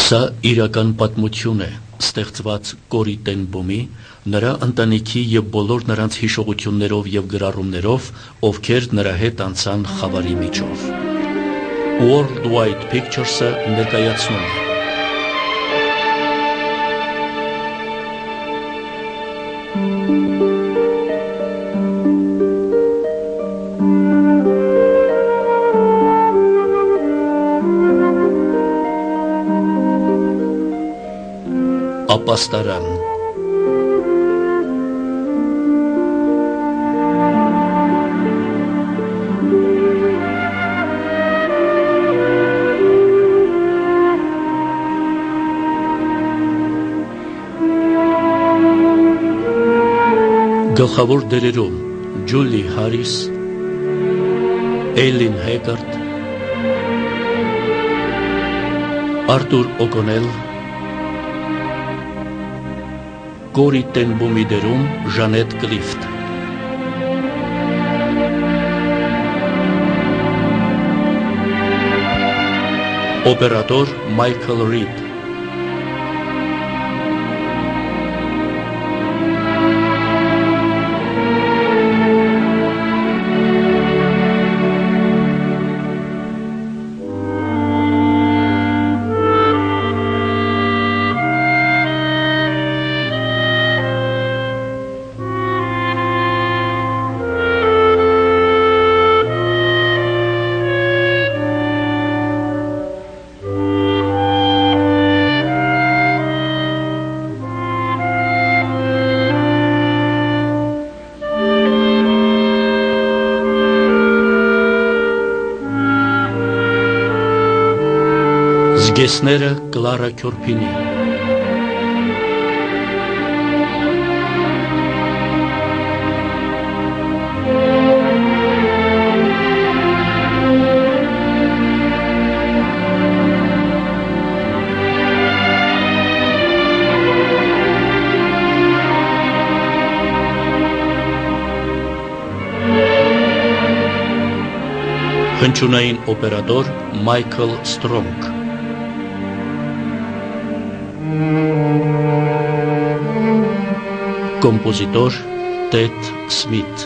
Սա իրական պատմություն է, ստեղծված Կորի Տենբոմի, նրա ընտանիքի և բոլոր նրանց հիշողություններով և գրառումներով, ովքեր նրա հետ անցան խավարի միջով։ Worldwide Pictures-ը ներկայացնում է Ապաստարան։ Գլխավոր դերերում Ջուլի Հարիս, Էյլին Հեգարդ, Արտուր Օկոնել, Կորի Տենբոմի դերում Ժանետ Կլիֆտ, օպերատոր Մայքլ Ռիդ, Զգեսները Կլարա Քյորփինի, հնչյունային օպերատոր Մայքլ Սթրոնգ, կոմպոզիտոր Տեդ Սմիթ,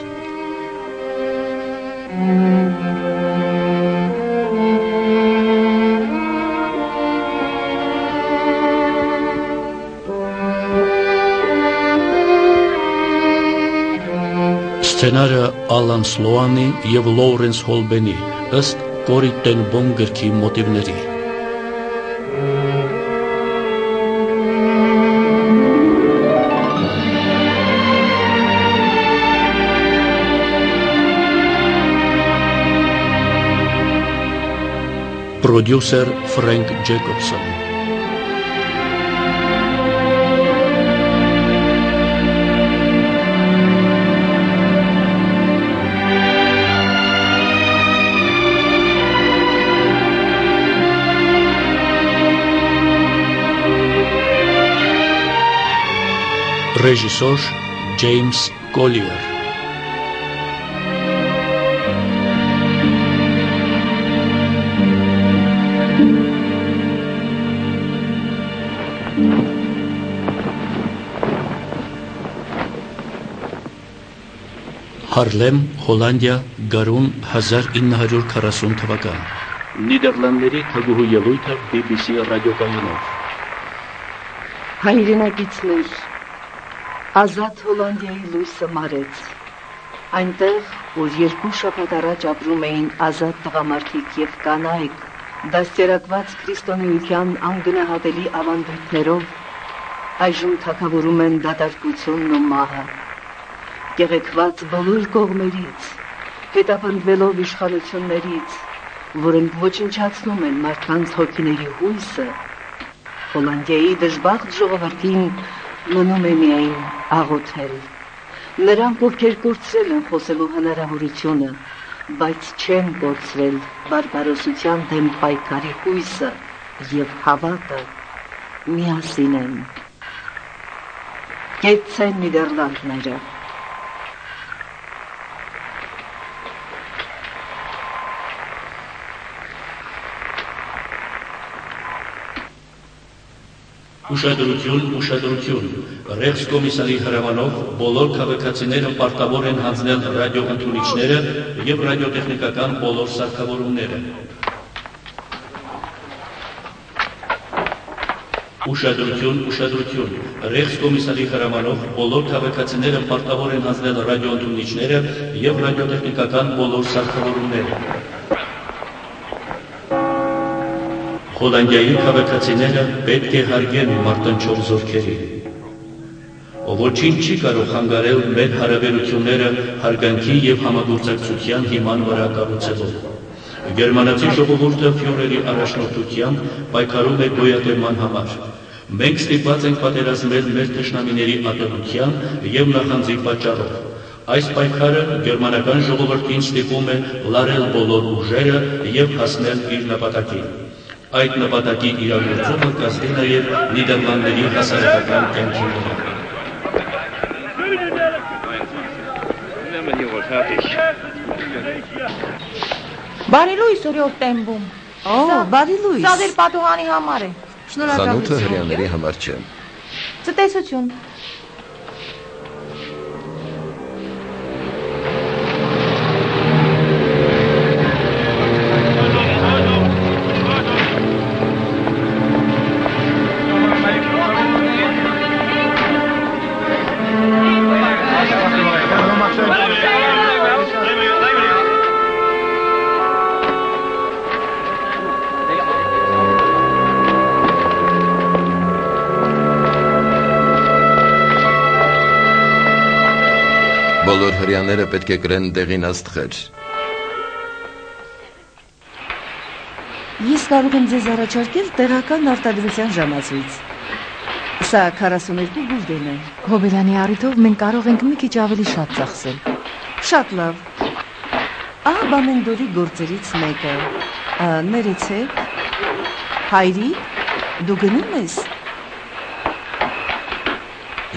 սցենարը Ալան Սլոանի և Լոուրենս Հոլբենի ըստ Կորի Տենբոմ գրքի մոտիվների, Պրոդյուսեր Ֆրենկ Ջեյկոբսոն, ռեժիսոր Ջեյմս Կոլիեր, Հարլեմ, Հոլանդիա, գարուն 1940 թվական, Նիդերլանդների թագուհու ելույթը BBC ռադիոկայանով։ Հայրենակիցներ, ազատ Հոլանդիայի լույսը մարեց, այնտեղ, որ 2 շաբաթ առաջ ապրում էին ազատ տղամարդիկ և կանայք, դաստիարակված քրիստոնեության անգնահատելի ավանդույթներով, այժմ թագավորում են դատարկությունն ու մահը, գեղեցված բոլոր կողմերից, հետապնդվելով իշխանություններից, որոնք ոչնչացնում են մարդկանց հոգիների հույսը, Հոլանդիայի դժբախտ ժողովրդին մնում է միայն աղոթել։ Նրանք, ովքեր կորցրել են խոսելու հնարավորությունը, բայց չեն կորցրել բարբարոսության դեմ պայքարի հույսը և հավատը, միասին են։ Կեցցեն Նիդերլանդները։ Ուշադրություն, ուշադրություն, Ռեքս կոմիսարի հրամանով բոլոր քաղաքացիները պարտավոր են հանձնել ռադիոընդունիչները և ռադիոտեխնիկական բոլոր սարքավորումները։ Ուշադրություն, ուշադրություն, Ռեքս կոմիսարի հրամանով բոլոր քաղաքացիները պարտավոր են հանձնել ռադիոընդունիչները և ռադիոտեխնիկական բոլոր սարքավորումները։ Հոլանդիայի քաղաքացիները պետք է հարգեն մարտնչող զորքերին։ Ոչինչ չի կարող խանգարել մեր հարաբերությունները հարգանքի և համագործակցության հիման վրա կառուցելով։ Գերմանացի ժողովուրդը ֆյուրերի առաջնորդությամբ պայքարում է գոյատևման համար։ Մենք ստիպված ենք պատերազմել մեր թշնամիների ատելության և նախանձի պատճառով։ Այս պայքարը գերմանական ժողովրդին ստիպում է լարել բոլոր ուժերը և հասնել իր նպատակին։ Այդ նպատակի իրագործումը կազմի նաև Նիդերլանդների հասարակական կյանքի վրա։ Բարի լույս օրիորդ տեմբում։ Բարի լույս։ Սա դեր պատուհանի համար է։ Խանութը հրեաների համար չէ։ Ցտեսություն։ Բոլոր հրեաները պետք է կրեն դեղին աստղեր։ Ես կարող եմ ձեզ առաջարկել տեղական արտադրության ժամացույց։ Սա 42 գուլդեն է։ Հոբելյանի առիթով մենք կարող ենք մի քիչ ավելի շատ ծախսել։ Շատ լավ։ Ահա Բամենդորի գործերից մեկը։ Ներեցեք։ Հայրիկ, դու գնում ես։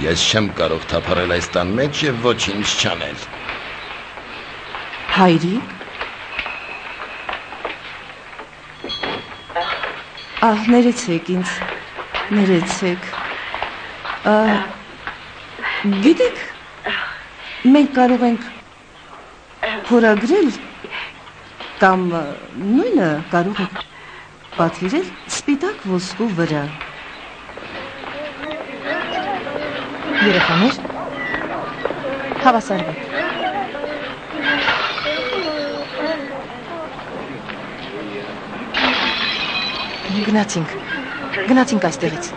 Ես չեմ կարող թափառել այս տան մեջ և ոչինչ չանել։ Հայրիկ։ Ներեցեք ինձ, ներեցեք։ Գիտեք, մենք կարող ենք փորագրել կամ նույնը կարող ենք պատվիրել սպիտակ ոսկու վրա։ Երեխաներ, հավասարվեք։ Գնացինք այստեղից։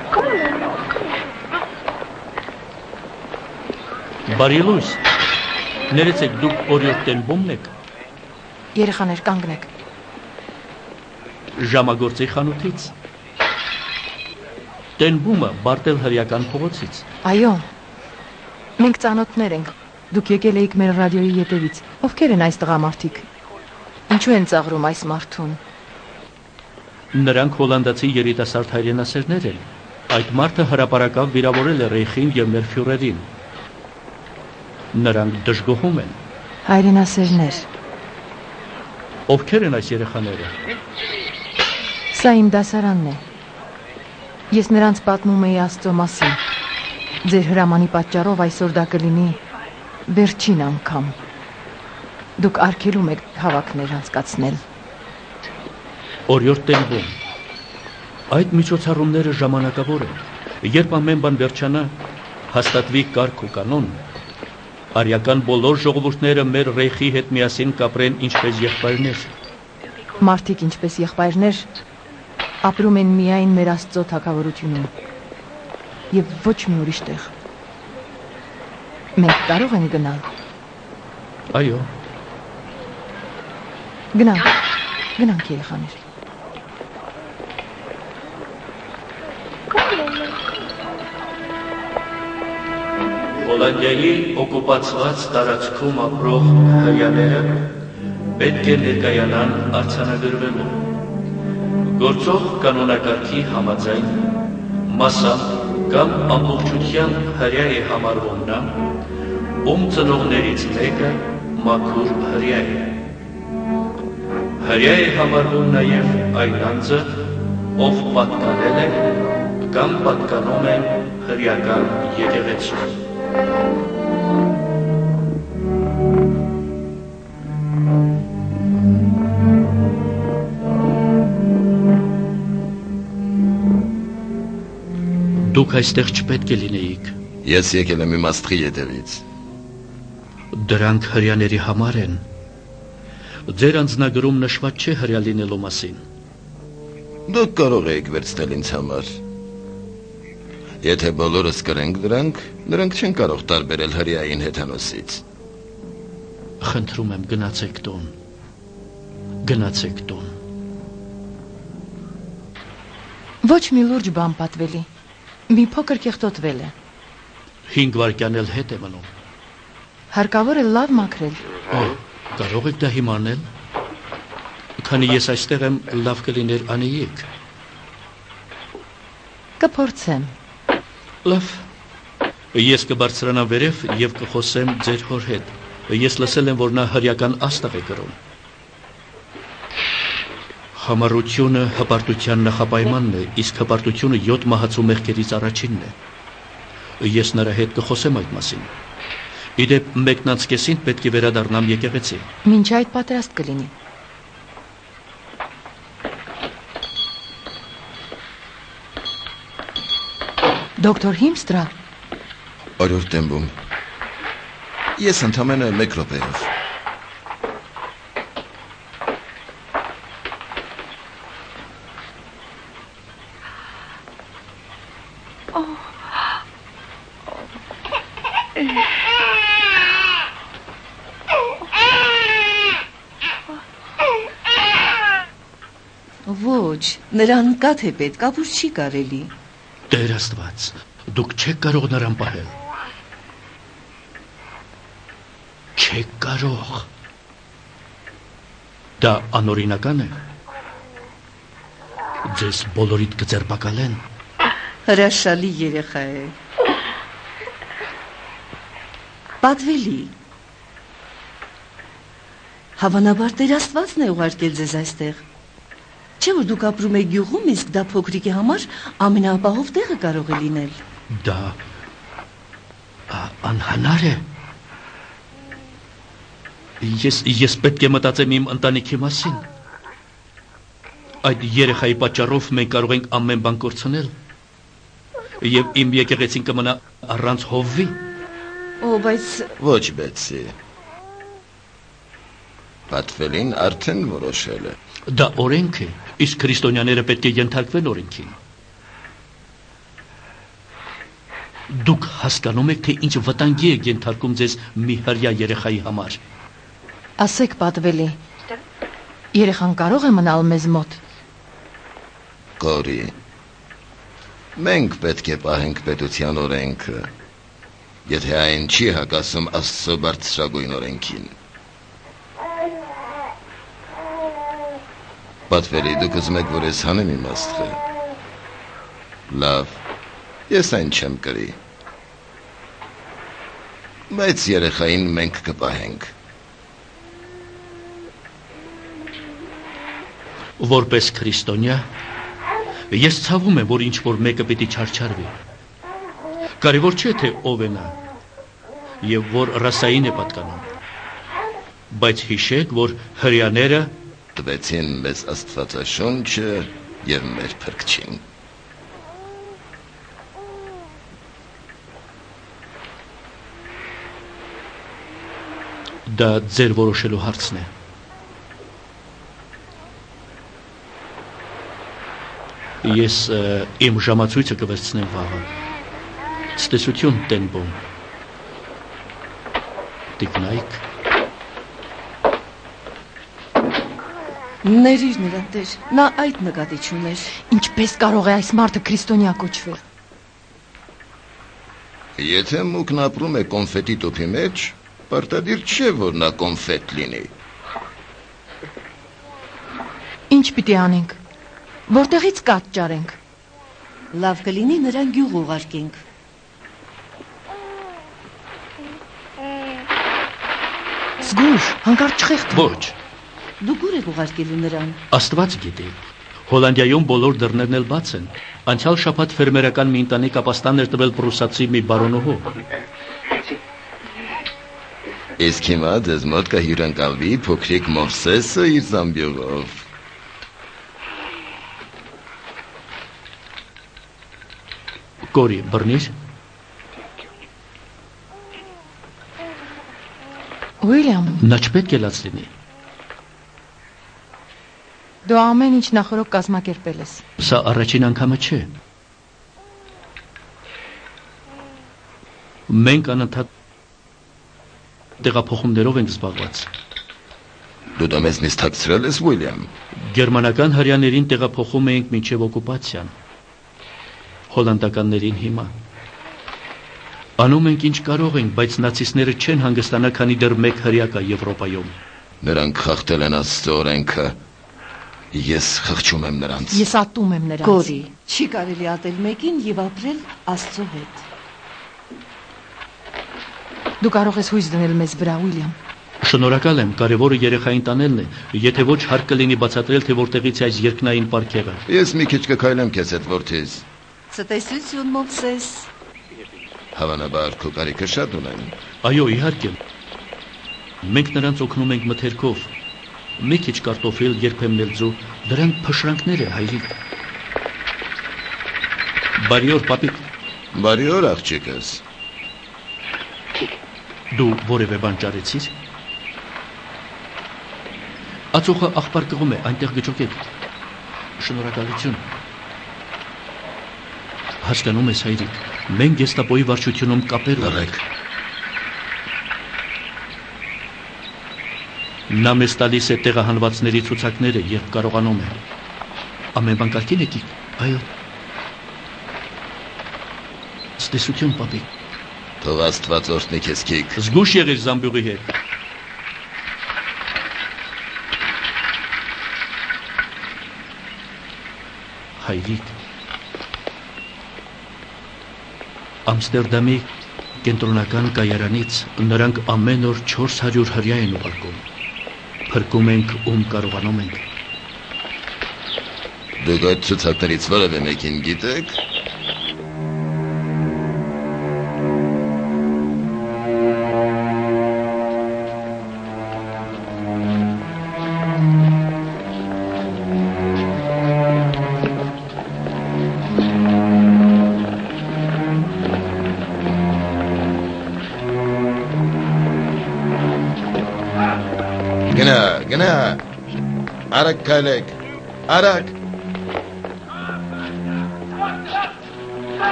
Բարի լույս, ներեցեք դուք օրիորդ տենբումն եք։ Երեխաներ, կանգնեք։ Ժամագործի խանութից։ Տենբումը Բարտել հրեական փողոցից։ Այո, մենք ծանոթներ ենք, դուք եկել էիք մեր ռադիոյի ետևից, ովքեր են այս տղամարդիկ, ինչու են ծաղրում այս մարդուն։ Նրանք հոլանդացի երիտասարդ հայրենասերներ են, այդ մարդը հրապարակավ վիրավորել է Ռեյխին և մեր ֆյուրերին։ Նրանք դժգոհում են։ Հայրենասերներ։ Ովքեր են այս երեխաները։ Սա իմ դասարանն է։ Ես նրանց պատմում էի Աստծո մասին։ Ձեր հրամանի պատճառով այսօր դա կլինի վերջին անգամ։ Դուք արգելում եք հավաքներ անցկացնել։ Օրիորդ տենբում։ Այդ միջոցառումները ժամանակավոր են։ Երբ ամեն բան վերջանա, հաստատվի կարգ ու կանոն, արիական բոլոր ժողովուրդները մեր Ռեյխի հետ միասին կապրեն ինչպես եղբայրներ։ Մարդիկ ինչպես եղբայրներ ապրում են միայն մեր Աստծո թագավորությունում և ոչ մի ուրիշ տեղ։ Մենք կարող ենք գնալ։ Այո։ Գնանք երեխաներ։ Հոլանդիայի օկուպացված տարածքում ապրող հրեաները պետք է ներկայանան արձանագրվելու։ Գործող կանոնակարգի համաձայն մասամբ կամ ամբողջությամբ հրեա է համարվում նա, ում ծնողներից մեկը մաքուր հրեա է։ Հրեա է համարվում նաև այն անձը, ով պատկանել է կամ պատկանում են հրեական եկեղեցու։ Դուք այստեղ չպետք է լինեիք։ Ես եկել եմ իմ աստղի ետևից։ Դրանք հրեաների համար են։ Ձեր անձնագրում նշված չէ հրեա լինելու մասին։ Դուք կարող եք վերցնել ինձ համար։ Եթե բոլորս կրենք դրանք, նրանք չեն կարող տարբերել հրեային հեթանոսից։ Խնդրում եմ, գնացեք տուն։ Գնացեք տուն։ Ոչ մի լուրջ բան պատվելի։ Մի փոքր կեղտոտվել է։ 5 վայրկյան էլ հետ է մնում։ Հարկավոր է լավ մաքրել։ Կարող եք դա հիմա անել։ Քանի ես այստեղ եմ, լավ կլիներ անեիք։ Կփորձեմ։ Լավ։ Ես կբարձրանամ վերև եւ կխոսեմ ձեր հոր հետ։ Ես լսել եմ, որ նա հրեական աստղ է կրում։ Համառությունը հպարտության նախապայմանն է, իսկ հպարտությունը 7 մահացու մեղքերից առաջինն է։ Ես նրա հետ կխոսեմ այդ մասին։ Իդեպ մեկնանցկեսին պետք է վերադառնամ եկեղեցի։ Մինչ այդ պատրաստ կլինի։ Դոկտոր Հիմստրա։ Օրոր տեմբում։ Ես ընդամենը 1 րոպեով։ Ոչ, նրան կաթ է պետք, ապուր չի կարելի։ Տեր Աստված, դուք չեք կարող նրան պահել։ Չեք կարող։ Դա անօրինական է։ Ձեզ բոլորիդ կձերբակալեն։ Հրաշալի երեխա է։ Պատվելի։ Հավանաբար Տեր Աստվածն է ուղարկել ձեզ այստեղ։ Չէ՞ որ դուք ապրում եք գյուղում, իսկ դա փոքրիկի համար ամենաապահով տեղը կարող է լինել։ Դա անհնար է։ Ես պետք է մտածեմ իմ ընտանիքի մասին։ Այդ երեխայի պատճառով մենք կարող ենք ամեն բան կորցնել։ Եվ իմ եկեղեցին կմնա առանց հովվի։ Բայց Ոչ, Բեցի։ Պատվելին արդեն որոշել է։ Դա օրենք է, իսկ քրիստոնյաները պետք է ենթարկվեն օրենքին։ Դուք հասկանում եք, թե ինչ վտանգի եք ենթարկում ձեզ մի հրյա երեխայի համար։ Ասեք պատվելի։ Երեխան կարող է մնալ մեզ մոտ։ Կորի։ Մենք պետք է պահենք պետության օրենքը, եթե այն չի հակասում Աստծո բարձրագույն օրենքին։ Պատվելի, դուք ուզում եք, որ ես հանեմ իմ աստղը։ Լավ, ես այն չեմ կրի։ Բայց երեխային մենք կպահենք։ Որպես քրիստոնյա, ես ցավում եմ, որ ինչ-որ մեկը պետք է չարչարվի։ Կարևոր չէ, թե ով է նա, եւ որ ռասային է պատկանում։ Բայց հիշեք, որ հրեաները տվեցին մեզ Աստվածաշունչը եւ մեր փրկչին։ Դա ձեր որոշելու հարցն է։ Ես իմ ժամացույցը կվերցնեմ վաղը։ Ցտեսություն տենբոմ։ Տիկնայք։ Ներիր նրան Տեր, նա այդ նկատի չուներ։ Ինչպես կարող է այս մարդը քրիստոնյա կոչվել։ Եթե մուկն ապրում է կոնֆետի տոփի մեջ, պարտադիր չէ, որ նա կոնֆետ լինի։ Ինչ պիտի անենք։ Որտեղից կաթ ճարենք։ Լավ կլինի նրան գյուղ ուղարկենք։ Զգույշ, հանկարծ չխեղդվի։ Ոչ, Դուք ուր եք ուղարկելու նրան։ Աստված գիտի։ Հոլանդիայում բոլոր դռներն էլ բաց են։ Անցյալ շաբաթ ֆերմերական մի ընտանիք ապաստան էր տվել պրուսացի մի բարոնուհու։ Իսկ հիմա ձեզ մոտ կհյուրընկալվի փոքրիկ Մովսեսը իր զամբյուղով։ Կորի, բռնիր։ Ուիլյամ, Նա չպետք է լաց լինի։ դու ամեն ինչ նախորդ կազմակերպել ես։ Սա առաջին անգամը չէ։ Մենք անընդհատ տեղափոխումներով ենք զբաղված։ Դու դա մեզ թաքցրել ես, Ուիլյամ։ Գերմանական հրյաներին տեղափոխում էինք մինչև օկուպացիան։ Հոլանդականներին հիմա։ Անում ենք ինչ կարող ենք, բայց նացիստները չեն հանգստանա, քանի դեռ մեկ հրյա կա Եվրոպայում։ Նրանք խախտել են Աստծո օրենքը։ Ես խղճում եմ նրանց։ Ես ատում եմ նրանց։ Կորի, չի կարելի ատել մեկին եւ ապրել Աստծո հետ։ Դու կարող ես հույս դնել մեզ վրա, Ուիլյամ։ Շնորհակալ եմ, կարևորը երեխային տանելն է, եթե ոչ հարկ կլինի բացատրել, թե որտեղից է այս երկնային պարգևը։ Ես մի քիչ կքայլեմ քեզ հետ, որդիս։ Ցտեսություն, Մովսես։ Հավանաբար քո կարիքը շատ ունեն։ Այո, իհարկե։ Մենք նրանց օգնում ենք մթերքով։ Մի քիչ կարտոֆիլ, երբեմն էլ ձու, դրանք փշրանքներ է, հայրիկ։ Բարի օր, պապիկ։ Բարի օր, աղջիկս։ Դու որևէ բան ճարեցիր։ Ածուխը աղբար կղում է, այնտեղ գճոկեք։ Շնորհակալություն։ Հասկանում ես, հայրիկ, մենք գեստապոյի վարչությունում կապեր ունենք։ Նա մեզ տալիս է տեղահանվածների ցուցակները, երբ կարողանում է։ Ամեն բան կարգին է, կիկ։ Այո։ Ցտեսություն, պապիկ։ Թող Աստված օրհնի քեզ, քիկ։ Զգուշ եղիր զամբյուղի հետ։ Հայրիկ։ Ամստերդամի կենտրոնական կայարանից նրանք ամեն օր 400 հրյա են ուղարկում։ Փրկում ենք, ում կարողանում ենք։ Դուք այդ ցուցակներից որևէ մեկին գիտեք։ Գնա, արագ քայլեք, արագ։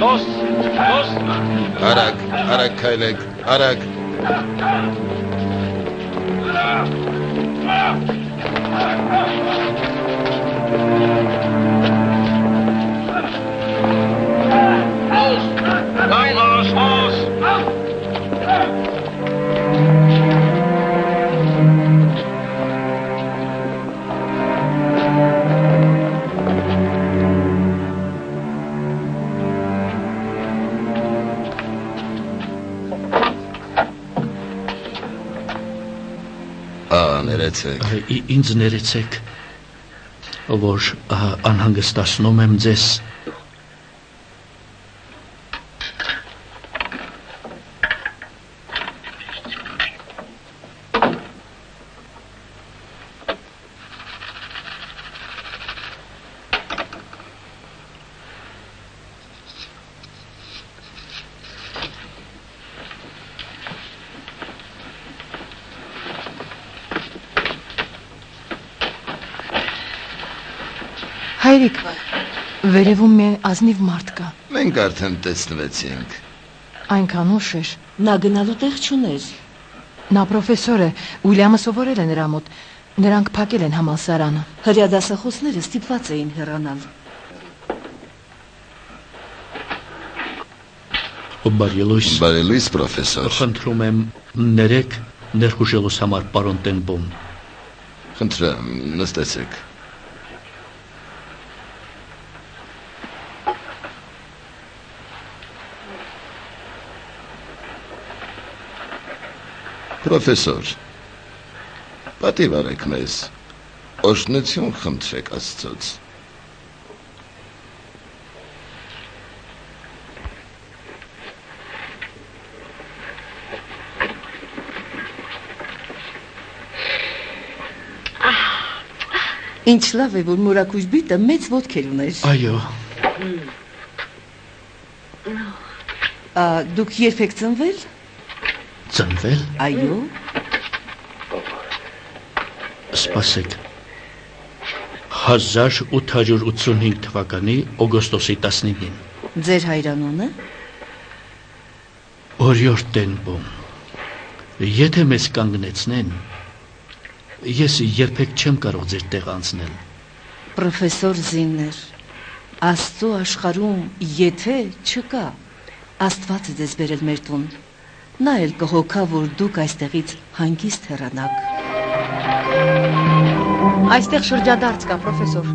Los! Արագ քայլեք, արագ։ Ներեցեք։ Ինձ ներեցեք, որ անհանգստացնում եմ ձեզ։ Հայրիկ, վերևում մի ազնիվ մարդ կա։ Մենք արդեն տեսնվեցինք։ Այնքան ուշ էր։ Նա գնալու տեղ չուներ։ Նա պրոֆեսոր է, Ուիլյամը սովորել է նրա մոտ։ Նրանք փակել են համալսարանը։ Հրյադասախոսները ստիպված էին հեռանալ։ Բարի լույս, պրոֆեսոր։ Խնդրում եմ, ներեք ներխուժելուս համար, պարոն Տենբոմ։ Խնդրեմ, նստեցեք։ Պրոֆեսոր, պատիվ արեք մեզ, օժնություն խնդրեք Աստծոց։ Ինչ լավ է, որ մորակույր բույտը մեծ ոտքեր ուներ։ Այո։ Դուք երբ եք ծնվել։ Ծնվել։ Այո։ Սպասեք։ 1885 թվականի օգոստոսի 19-ին։ Ձեր հայրանունը։ Օրիորդ Տենբոմ։ Եթե մեզ կանգնեցնեն, ես երբեք չեմ կարող ձեր տեղ անցնել։ Պրոֆեսոր Զիններ, Աստծո աշխարհում եթե չկա, Աստված է ձեզ բերել մեր տուն։ Նա էլ կհոգա, որ դուք այստեղից հանգիստ հեռանաք։ Այստեղ շրջադարձ կա, պրոֆեսոր։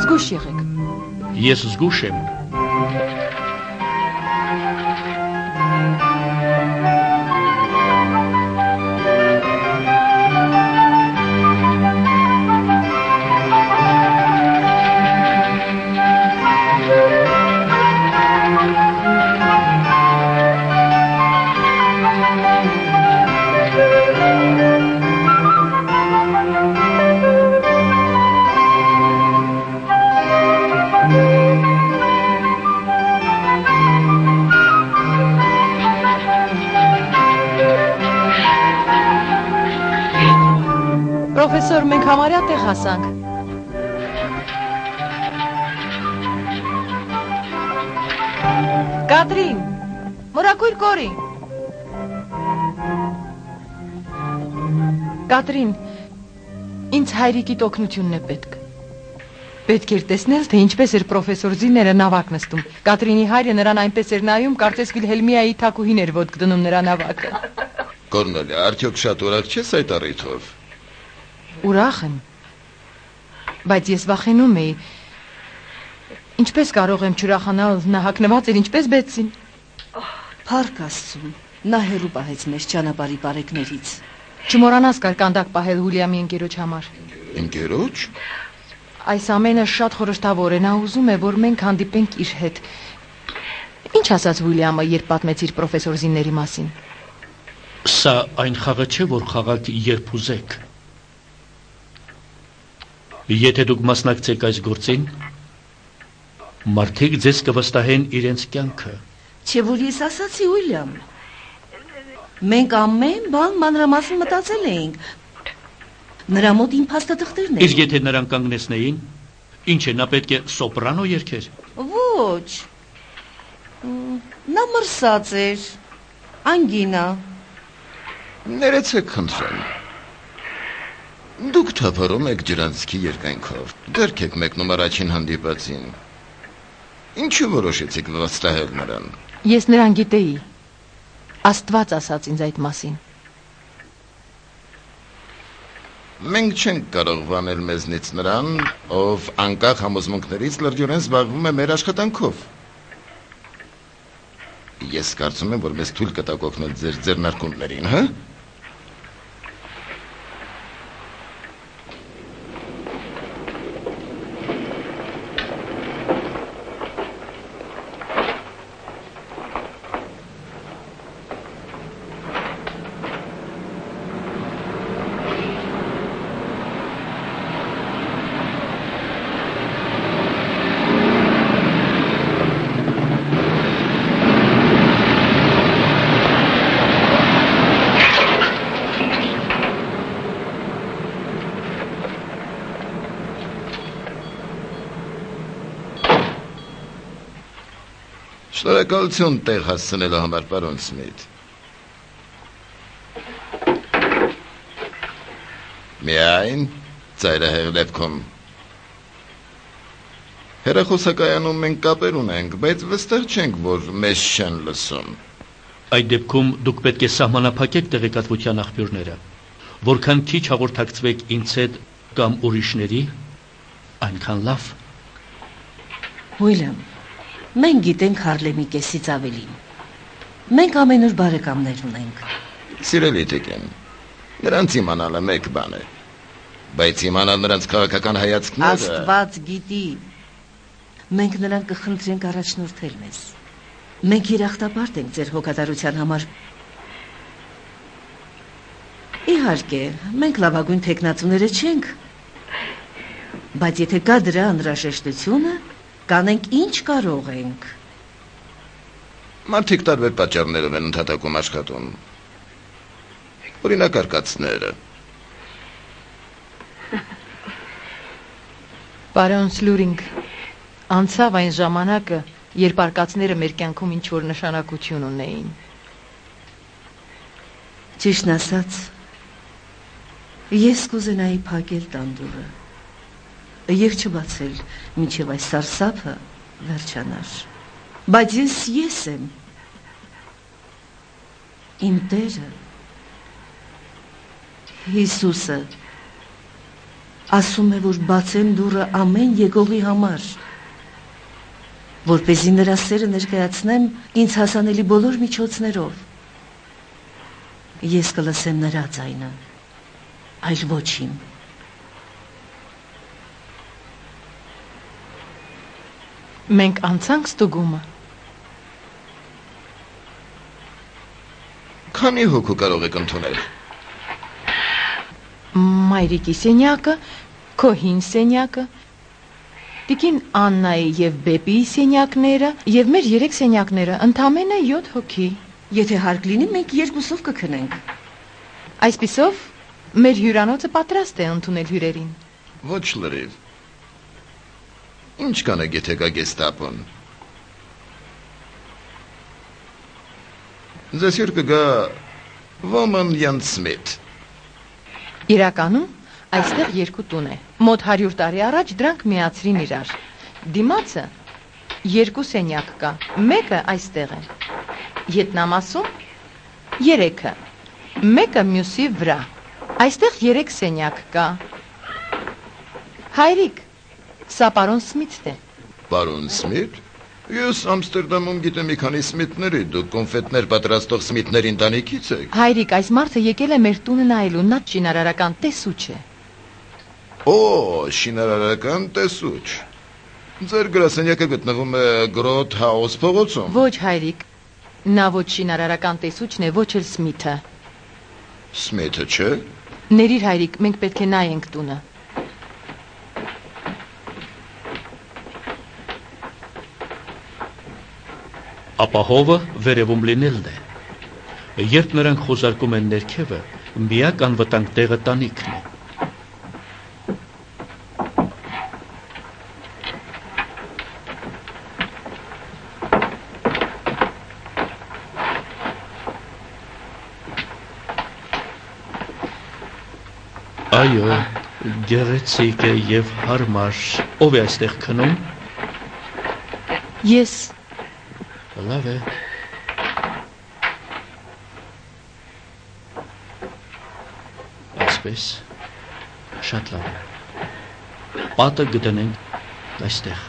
Զգույշ եղեք։ Ես զգույշ եմ։ Պրոֆեսոր, մենք համարյա տեղ հասանք։ Կատրին, մորակույր կորի։ Կատրին, ինձ հայրիկիդ օգնությունն է պետք։ Պետք էր տեսնել, թե ինչպես էր պրոֆեսոր Զիները նավակ նստում։ Կատրինի հայրը նրան այնպես էր նայում, կարծես Վիլհելմիայի թակուհին էր ոտք դնում նրա նավակը։ Կորնելիա, արդյոք շատ ուրախ չես այդ առիթով։ Ուրախ եմ, բայց ես վախենում էի, ինչպես կարող եմ չուրախանալ, նա հագնված էր ինչպես բեցին։ Փառք Աստծուն, նա հեռու պահեց մեզ ճանապարհի բարեկներից։ Չմոռանաս կարկանդակ պահել Հուլիամի ընկերոջ համար։ Ընկերոջ։ Այս ամենը շատ խորհրդավոր է, նա ուզում է, որ մենք հանդիպենք իր հետ։ Ինչ ասաց Հուլիամը, երբ պատմեց իր պրոֆեսոր Զիների մասին։ Սա այն խաղը չէ, որ խաղաք երբ ուզեք։ Եթե դուք մասնակցեք այս գործին, մարդիկ ձեզ կվստահեն իրենց կյանքը։ Չէ՞ որ ես ասացի, Ուիլյամ։ Մենք ամեն բան մանրամասն մտածել էինք։ Նրա մոտ իմ փաստաթղթերն էին։ Իսկ եթե նրան կանգնեցնեին, ինչ է, նա պետք է սոպրանո երգեր։ Ոչ։ Նա մրսած էր։ Անգինա։ Ներեցեք խնդրեմ։ Դուք թափառում եք ջրանցքի երկայնքով, դեռք եք մեկնում առաջին հանդիպածին։ Ինչու որոշեցիք վստահել նրան։ Ես նրան գիտեի։ Աստված ասաց ինձ այդ մասին։ Մենք չենք կարող վանել մեզնից նրան, ով անկախ համոզմունքներից լրջորեն զբաղվում է մեր աշխատանքով։ Ես կարծում եմ, որ մեզ թույլ կտաք օգնել ձեր ձեռնարկումներին, հա։ Շնորհակալություն տեղ հասցնելու համար, պարոն Սմիթ։ Միայն ծայրահեղ դեպքում։ Հեռախոսակայանում մենք կապեր ունենք, բայց վստահ չենք, որ մեզ չեն լսում։ Այդ դեպքում դուք պետք է սահմանափակեք տեղեկատվության աղբյուրները, որքան քիչ հաղորդակցվեք ինձ հետ կամ ուրիշների, այնքան լավ։ Ուիլյամ, մենք գիտենք Հարլեմի կեսից ավելին։ Մենք ամենուր բարեկամներ ունենք։ Սիրելի Տիկին, Նրանց իմանալը մեկ բան է, բայց իմանալ նրանց քաղաքական հայացքները… Աստված գիտի, մենք նրան կխնդրենք առաջնորդել մեզ, մենք երախտապարտ ենք ձեր հոգատարության համար։ Իհարկե, մենք լավագույն թեկնածուները չենք, բայց եթե կա դրա անհրաժեշտությունը, կանենք ինչ կարող ենք։ Մարդիկ տարբեր պատճառներով են ընդհատակում աշխատում։ Օրինակ արկածները։ Պարոն Սլուրինգ, անցավ այն ժամանակը, երբ արկածները մեր կյանքում ինչ-որ նշանակություն ունեին։ Ճիշտն ասած, ես կուզենայի փակել տանդուրը և չբացել մինչև այս սարսափը վերջանար, բայց ես եմ, իմ Տերը, Հիսուսը, ասում է, որ բացեմ դուռը ամեն եկողի համար, որպեսզի նրա սերը ներկայացնեմ ինձ հասանելի բոլոր միջոցներով։ Ես կլսեմ նրա ձայնը, այլ ոչ իմ։ Մենք անցանք ստուգումը։ Քանի հոգու կարող եք ընդունել։ Մայրիկի սենյակը, քո հին սենյակը, տիկին Աննայի և Բեպիի սենյակները և մեր 3 սենյակները, ընդամենը 7 հոգի։ Եթե հարկ լինի, մենք 2-ով կքնենք։ Այսպիսով, մեր հյուրանոցը պատրաստ է ընդունել հյուրերին։ Ոչ լրիվ։ Ինչ կանեք, եթե կա գեստապոն։ Ձեզ հյուր կգա Ոման Յան Սմիթ։ Իրականում, այստեղ 2 տուն է։ Մոտ 100 տարի առաջ դրանք միացրին իրար։ Դիմացը 2 սենյակ կա, մեկը այստեղ է։ Ետնամասում 3-ը, մեկը մյուսի վրա։ Այստեղ 3 սենյակ կա։ Հայրիկ, սա պարոն Սմիթն է։ Պարոն Սմիթ։ Ես Ամստերդամում գիտեմ մի քանի Սմիթների, դուք կոնֆետներ պատրաստող Սմիթների ընտանիքից եք։ Հայրիկ, այս մարդը եկել է մեր տունը նայելու, նա շինարարական տեսուչ է։ Օ, շինարարական տեսուչ։ Ձեր գրասենյակը գտնվում է Գրոթ Հաուս փողոցում։ Ոչ, հայրիկ, նա ոչ շինարարական տեսուչն է, ոչ էլ Սմիթը։ Սմիթը չէ։ Ներիր, հայրիկ, մենք պետք է նայենք տունը։ Ապահովը վերևում լինելն է։ Երբ նրանք խոզարկում են ներքևը, միակ անվտանգ տեղը տանիքն է։ Այո, գեղեցիկ է և հարմար։ Ով է այստեղ քնում։ Ես։ Լավ է։ Այսպես, շատ լավ է։ Պատը գտնենք այստեղ։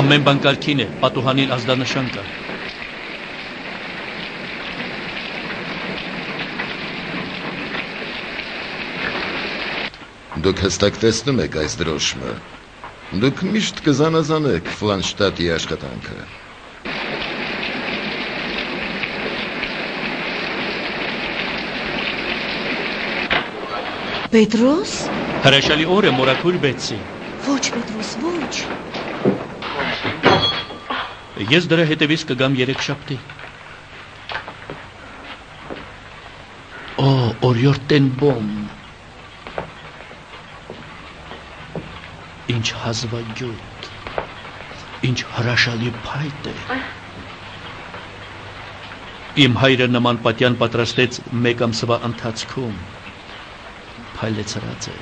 Ամեն բան կարգին է, պատուհանին ազդանշան կա։ Դուք հստակ տեսնում եք այս դրոշմը։ Դուք միշտ կզանազանեք Ֆլանշտատի աշխատանքը։ Պետրոս։ Հրաշալի օր է, մորաքույր Բեցի։ Ոչ, Պետրոս, ոչ։ Ես դրա հետևից կգամ երեքշաբթի։ Օ, օրիորդ Տենբոմ։ Ինչ հազվագյուտ, ինչ հրաշալի փայտ է։ Իմ հայրը նման պատյան պատրաստեց 1 ամսվա ընթացքում։ Փայլեցրած է,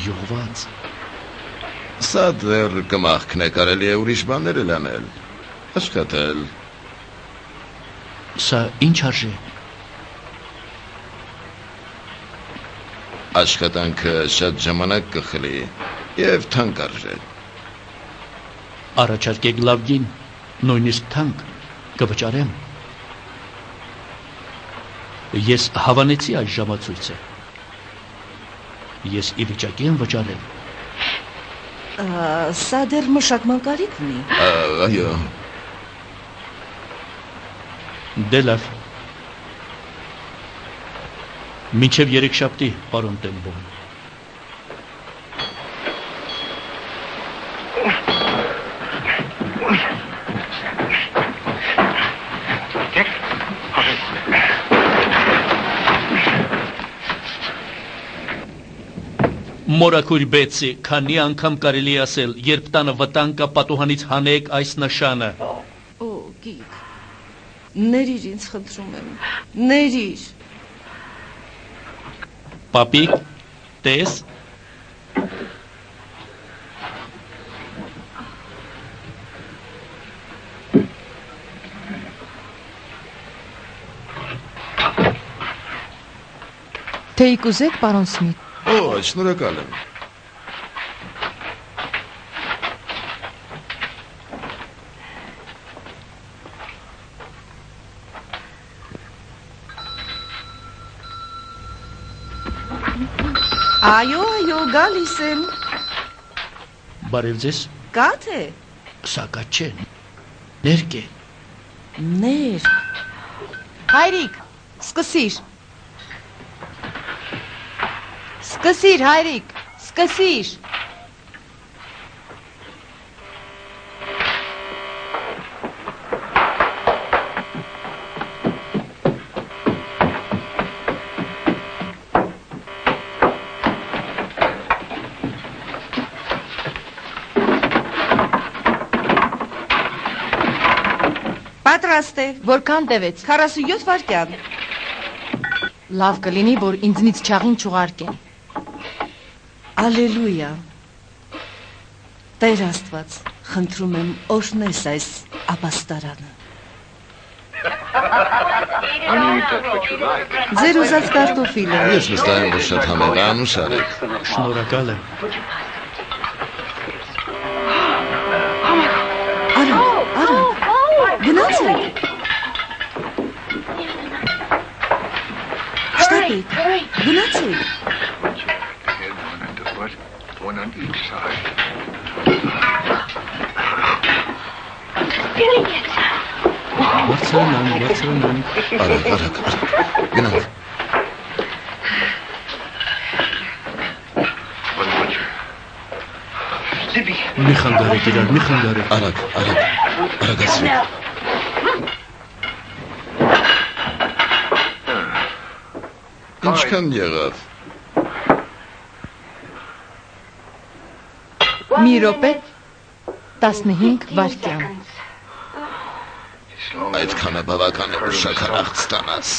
յուղված։ Սա դեռ կմախքն է, կարելի է ուրիշ բաներ էլ անել, աշխատել։ Սա ինչ արժե։ Աշխատանքը շատ ժամանակ կխլի եւ թանկարժե։ Առաջարկեք լավ գին, նույնիսկ թանկ կվճարեմ։ Ես հավանեցի այս ժամացույցը։ Ես ի վիճակի եմ վճարել։ Սա դեռ մշակման կարիք ունի։ Այո։ Դե լավ։ Մինչև երեքշաբթի, պարոն Տենբոմ։ Մորակույր բեցի, քանի անգամ կարելի ասել, երբ տանը վտանգ կա, պատուհանից հանեք այս նշանը։ Օ, գիկ, ներիր ինձ խնդրում եմ, ներիր։ Պապիկ, տես։ Թեյք ուզեք, պարոն Սմիթ։ Օ, շնորհակալ եմ։ Այո, գալիս եմ։ Բարև ձեզ։ Կա թե։ Սակա չէ։ Ներք է։ Ներ։ Հայրիկ, սկսիր։ Սկսիր, հայրիկ, սկսիր։ Պատրաստ է։ Որքան տևեց։ 47 վայրկյան։ Լավ կլինի, որ ինձնից չաղին չուղարկեն։ Ալելույա։ Տեր Աստված, խնդրում եմ օրհնես այս ապաստարանը։ Ձեր ուզած կարտոֆիլը։ Ես վստահ եմ, որ շատ համեղ է, անուշար եք։ Շնորհակալ եմ։ Արա, գնացեք։ Շտապեք, գնացեք։ One on each side. Բարձրանան։ Արագ, գնանք։ Մի խանգարեք իրար, մի խանգարեք։ Արագացրեք։ Ինչքան եղավ։ Մի րոպե 15 վայրկյան։ Այդքանը բավական է, որ շաքարախտ ստանաս։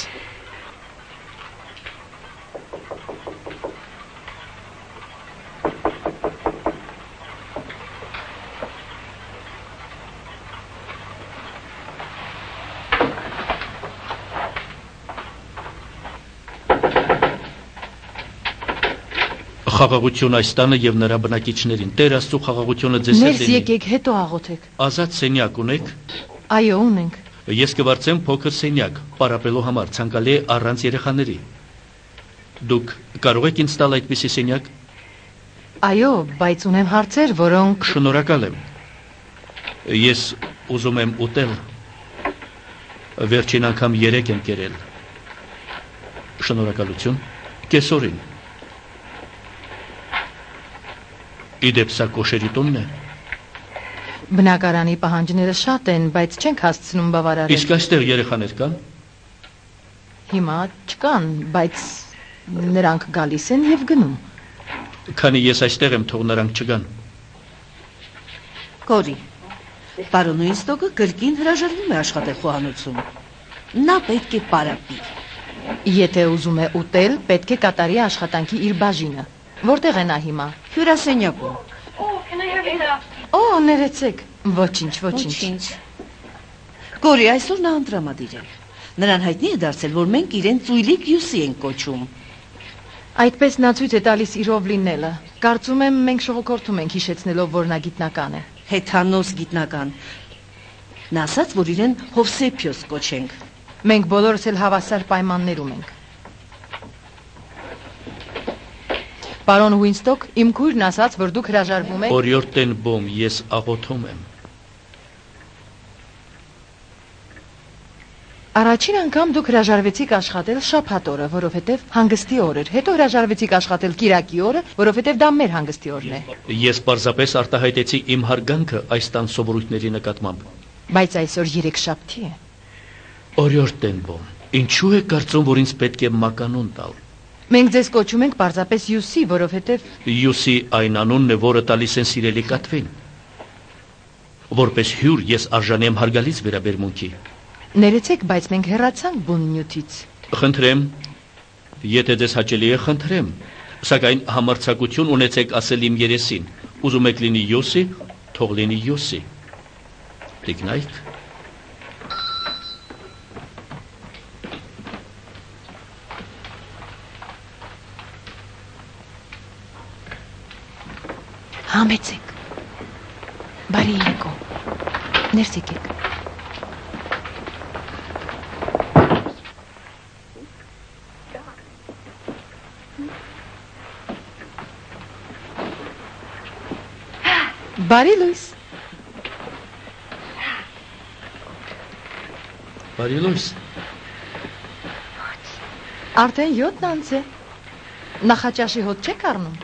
Խաղաղություն այս տանը եւ նրա բնակիչներին։ Տեր Աստծո խաղաղությունը ձեզ հետ Ներս լինի։ եկեք, հետո աղոթեք։ Ազատ սենյակ ունեք։ Այո, ունենք։ Ես կվարձեմ փոքր սենյակ, պարապելու համար, ցանկալի է առանց երեխաների։ Դուք կարող եք ինձ տալ այդպիսի սենյակ։ Այո, բայց ունեմ հարցեր, որոնք Շնորհակալ եմ։ Ես ուզում եմ ուտել։ Վերջին անգամ 3 եմ կերել։ Շնորհակալություն։ Կեսօրին։ Իդեպ սա կոշերի տունն է։ բնակարանի պահանջները շատ են, բայց չենք հասցնում բավարարել։ Իսկ այստեղ երեխաներ կան։ Հիմա չկան, բայց նրանք գալիս են եւ գնում։ Քանի ես այստեղ եմ, թող նրանք չգան։ Կորի, պարոն Ուինստոկը կրկին հրաժարվում է աշխատել խոհանոցում։ Նա պետք է պարապի։ Եթե ուզում է ուտել, պետք է կատարի աշխատանքի իր բաժինը։ Որտեղ է նա հիմա։ Հյուրասենյակում։ Օ, ներեցեք։ Ոչինչ։ Կորի, այսօր նա անդրամադիր է։ Նրան հայտնի է դարձել, որ մենք իրեն ծույլիկ յուսի ենք կոչում։ Այդպես նա ցույց է տալիս իրով լինելը։ Կարծում եմ մենք շողոքորթում ենք հիշեցնելով, որ նա գիտնական է։ Հեթանոս գիտնական։ Նա ասաց, որ իրեն Հովսեփիոս կոչենք։ Մենք բոլորս էլ հավասար պայմաններում ենք։ Պարոն Ուինստոկ, իմ քույրն ասաց, որ դուք հրաժարվում եք։ Օրիորդ Տենբոմ, ես աղոթում եմ։ Առաջին անգամ դուք հրաժարվեցիք աշխատել շաբաթ օրը, որովհետև հանգստի օր էր, հետո հրաժարվեցիք աշխատել կիրակի օրը, որովհետև դա մեր հանգստի օրն է։ Ես պարզապես արտահայտեցի իմ հարգանքը այս տան սովորույթների նկատմամբ։ Բայց այսօր երեքշաբթի է։ Օրիորդ Տենբոմ, ինչու է կարծում, որ ինձ պետք է մականուն տալ։ Մենք ձեզ կոչում ենք պարզապես Յուսի, որովհետև Յուսի այն անունն է, որը տալիս են սիրելի կատվին։ Որպես հյուր ես արժանի եմ հարգալից վերաբերմունքի։ Ներեցեք, բայց մենք հեռացանք բուն նյութից։ Խնդրեմ, եթե ձեզ հաճելի է, խնդրեմ, սակայն համարձակություն ունեցեք ասել իմ երեսին, ուզում եք լինի Յուսի, թող լինի Յուսի։ Տիկնայք։ Համեցեք։ Բարի երեկո։ Ներս եկեք։ Բարի լույս։ Բարի լույս։ Արդեն 7 անց է։ Նախաճաշի հոտ չեք առնում։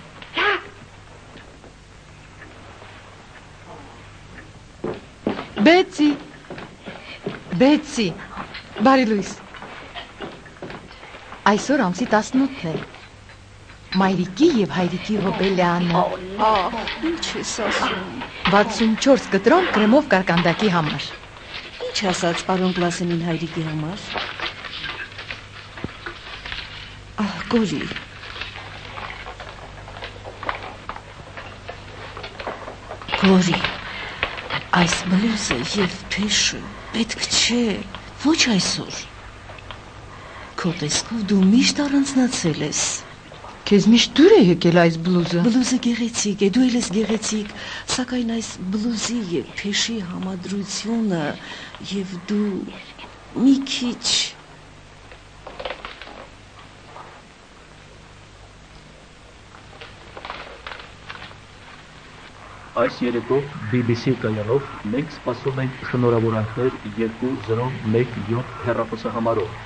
Բեցի։ Բեցի։ Բարի լույս։ Այսօր ամսի 18-ն է։ Մայրիկի եւ հայրիկի հոբելյանը։ Ինչ ես ասում։ 64 կտրոն կրեմով կարկանդակի համար։ Ինչ ասաց պարոն Գլասենին հայրիկի համար։ Ահ, Գոլի։ Գոլի։ Այս բլուզը եւ փեշը պետք չէ, ոչ այսօր։ Քո տեսքով դու միշտ առանձնացել ես։ Քեզ միշտ դուր է եկել այս բլուզը։ Բլուզը գեղեցիկ է, դու ես գեղեցիկ, սակայն այս բլուզի եւ փեշի համադրությունը եւ դու մի քիչ Այս երեկո BBC կայանով մենք սպասում ենք շնորհավորանքներ 2017 հեռախոսահամարով։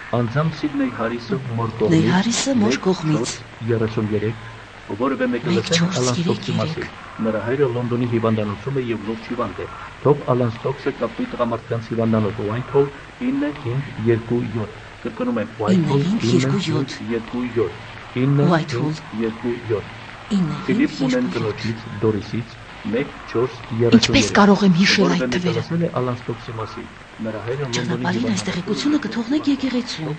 Անձամբ Սիդնեյ Հարիսը մոր կողմից։ Նեյ Հարիսը մոր կողմից 33, որը մեկ լսել Ալան Ստոքսի մասին։ Նրա հայրը Լոնդոնի հիվանդանոցում է եւ լուրջ հիվանդ է։ Թող Ալան Ստոքսը կապվի տղամարդկանց հիվանդանոց Whitehall 9-5-2-7։ Կրկնում եմ Whitehall 9-5-2-7։ Ֆիլիպ Մունեն կնոջից Դորիսից 1-4-33։ Ինչպես կարող եմ հիշել այդ թվերը։ Ասել է Ալան Ստոքսի մասին։ Նրա հայրը Լոնդոնի ճանապարհին այս տեղեկությունը կթողնեք եկեղեցու։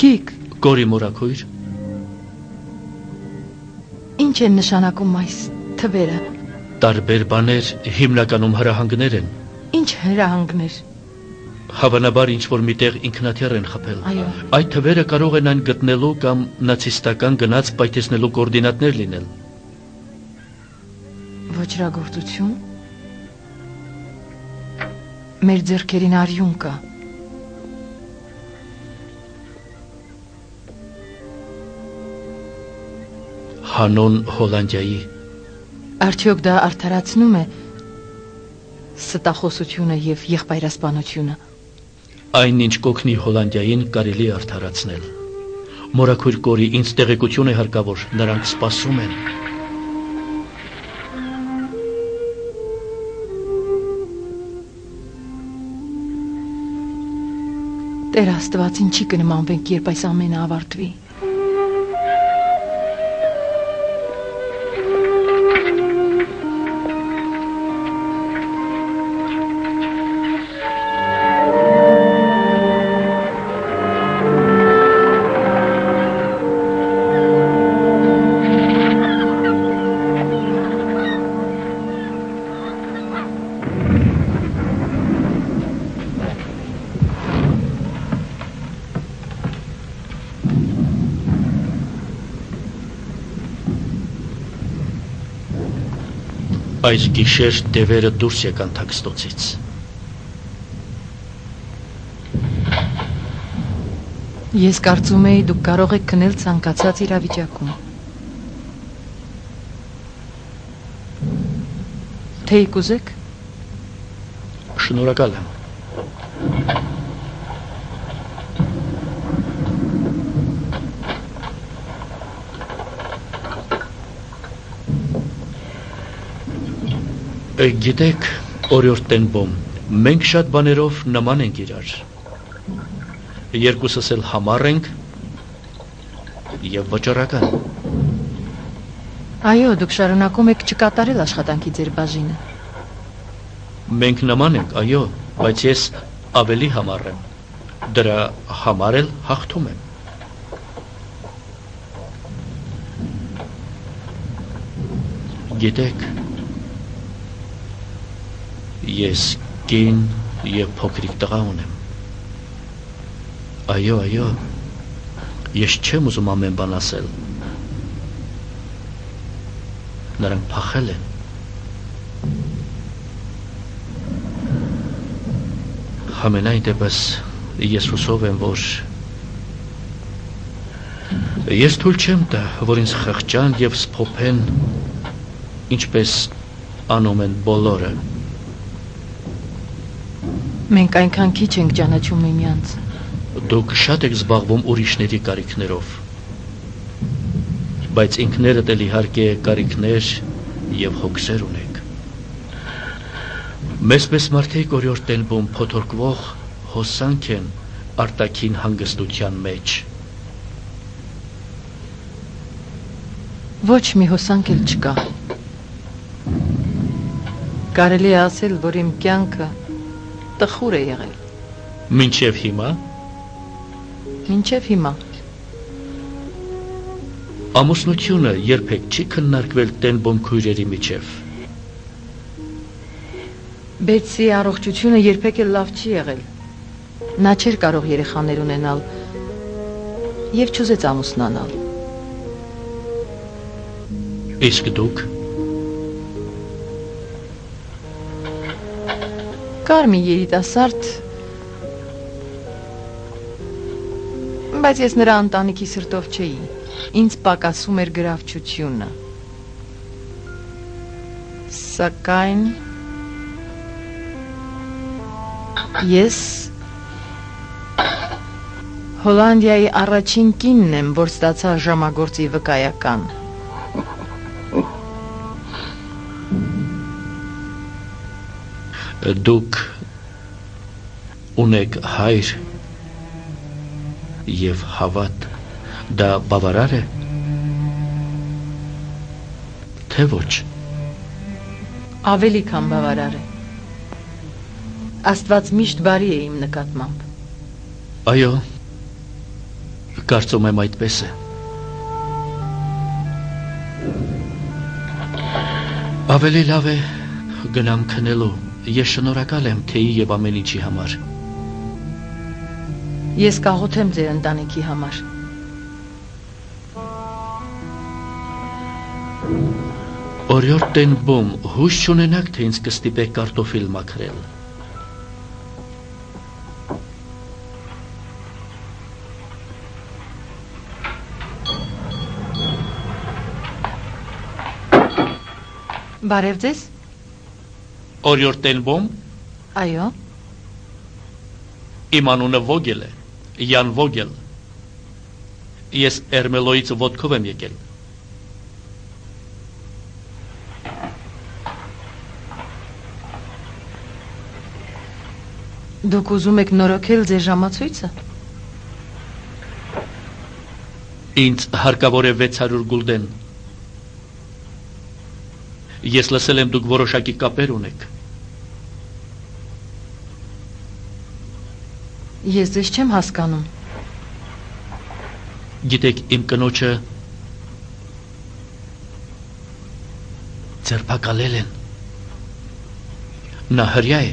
Քիկ, Գորի մորաքույր, ինչ են նշանակում այս թվերը։ տարբեր բաներ հիմնականում հրահանգներ են։ Ինչ հրահանգներ։ Հավանաբար ինչ-որ միտեղ ինքնաթիռ են խփել։ Այո։ Այդ թվերը կարող են այն գտնելու կամ նացիստական գնաց պայթեցնելու կոորդինատներ լինել։ Ոչրագործություն։ Մեր ձեռքերին արյուն կա։ Հանուն Հոլանդիայի։ Արդյոք դա արդարացնում է ստախոսությունը եւ եղբայրասպանությունը։ Այնինչ կօգնի Հոլանդիային կարելի է արդարացնել։ Մորաքույր Կորի, ինձ տեղեկություն է հարկավոր, նրանք սպասում են։ Տեր Աստված, ինչի կնմանվենք, երբ այս ամենը ավարտվի։ Այս գիշեր դևերը դուրս եկան թաքստոցից։ Ես կարծում էի դուք կարող եք քնել ցանկացած իրավիճակում։ Թե կուզեք։ Շնորհակալ եմ։ Գիտեք, օրիորդ Տենբոմ, մենք շատ բաներով նման ենք իրար։ Երկուսս էլ համառ ենք և վճռական։ Այո, դուք շարունակում եք չկատարել աշխատանքի ձեր բաժինը։ Մենք նման ենք, այո, բայց ես ավելի համառ եմ։ Դրա համար էլ հաղթում եմ։ Գիտեք, ես կին և փոքրիկ տղա ունեմ։ Այո, այո, ես չեմ ուզում ամեն բան ասել։ Նրանք փախել են։ Համենայն դեպս ես հուսով եմ, որ ես թույլ չեմ տա, որ ինձ խղճան և սփոփեն, ինչպես անում են բոլորը։ Մենք այնքան քիչ ենք ճանաչում միմյանց։ Դուք շատ եք զբաղվում ուրիշների կարիքներով, բայց ինքներդ էլ իհարկե կարիքներ և հոգսեր ունեք։ Մեզ պես մարդիկ օրիորդ Տենբոմ փոթորկվող հոսանք են արտաքին հանգստության մեջ։ Ոչ մի հոսանք էլ չկա։ Կարելի է ասել, որ իմ կյանքը տխուր է եղել։ Մինչև հիմա։ Մինչև հիմա։ Ամուսնությունը երբեք չի քննարկվել Տենբոմ քույրերի միջև։ Բեցի առողջությունը երբեք էլ լավ չի եղել։ Նա չէր կարող երեխաներ ունենալ և չուզեց ամուսնանալ։ Իսկ դուք։ Կար մի երիտասարդ, բայց ես նրա ընտանիքի սրտով չէի, ինձ պակասում էր գրավչությունը։ Սակայն ես Հոլանդիայի առաջին կինն եմ, որ ստացա ժամագործի վկայական։ Դուք ունեք հայր և հավատ, դա բավարար է, թե ոչ։ Ավելի քան բավարար է։ Աստված միշտ բարի է իմ նկատմամբ։ Այո, կարծում եմ այդպես է։ Ավելի լավ է գնամ քնելու, ես շնորհակալ եմ թեյի և ամեն ինչի համար։ Ես կաղոթեմ ձեր ընտանիքի համար։ Օրիորդ Տենբոմ, հույս չունենաք, թե ինձ կստիպեք կարտոֆիլ մաքրել։ Բարև ձեզ։ Օրիորդ Տենբոմ։ Այո։ Իմ անունը Վոգել է, Յան Վոգել։ Ես Էրմելոյից ոտքով եմ եկել։ Դուք ուզում եք նորոգել ձեր ժամացույցը։ Ինձ հարկավոր է 600 գուլդեն։ Ես լսել եմ դուք որոշակի կապեր ունեք։ Ես ձեզ չեմ հասկանում։ Գիտեք, իմ կնոջը ձերբակալել են։ Նա հրյա է։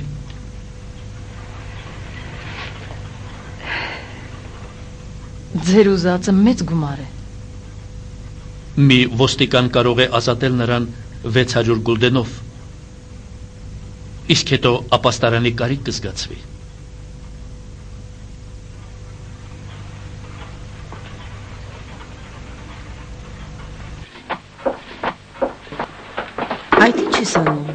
Ձեր ուզածը մեծ գումար է։ Մի ոստիկան կարող է ազատել նրան 600 գուլդենով, Իսկ հետո ապաստարանի կարիք կզգացվի։ Այդ ինչ ես անում։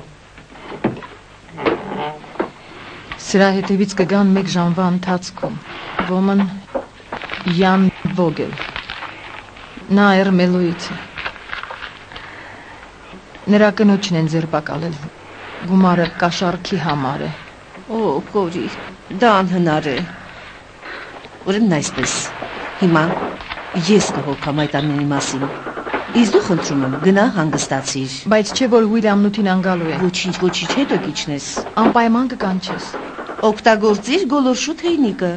Սրա հետևից կգան 1 ժամվա ընթացքում։ Ոմն Յան Վոգել։ Նա Էրմելոյից է։ Նրա կնոջն են ձերբակալել։ Գումարը կաշառքի համար է։ Օ, Կորի, դա անհնար է։ Ուրեմն այսպես։ Հիմա ես կհոգամ այդ ամենի մասին։ Իսկ դու խնդրում եմ, գնա հանգստացիր։ Բայց չէ որ Ուիլյամն ուտին անգալու է։ Ոչինչ, հետո կիջնես։ Անպայման կկանչես։ Օգտագործիր գոլորշու թեյնիկը։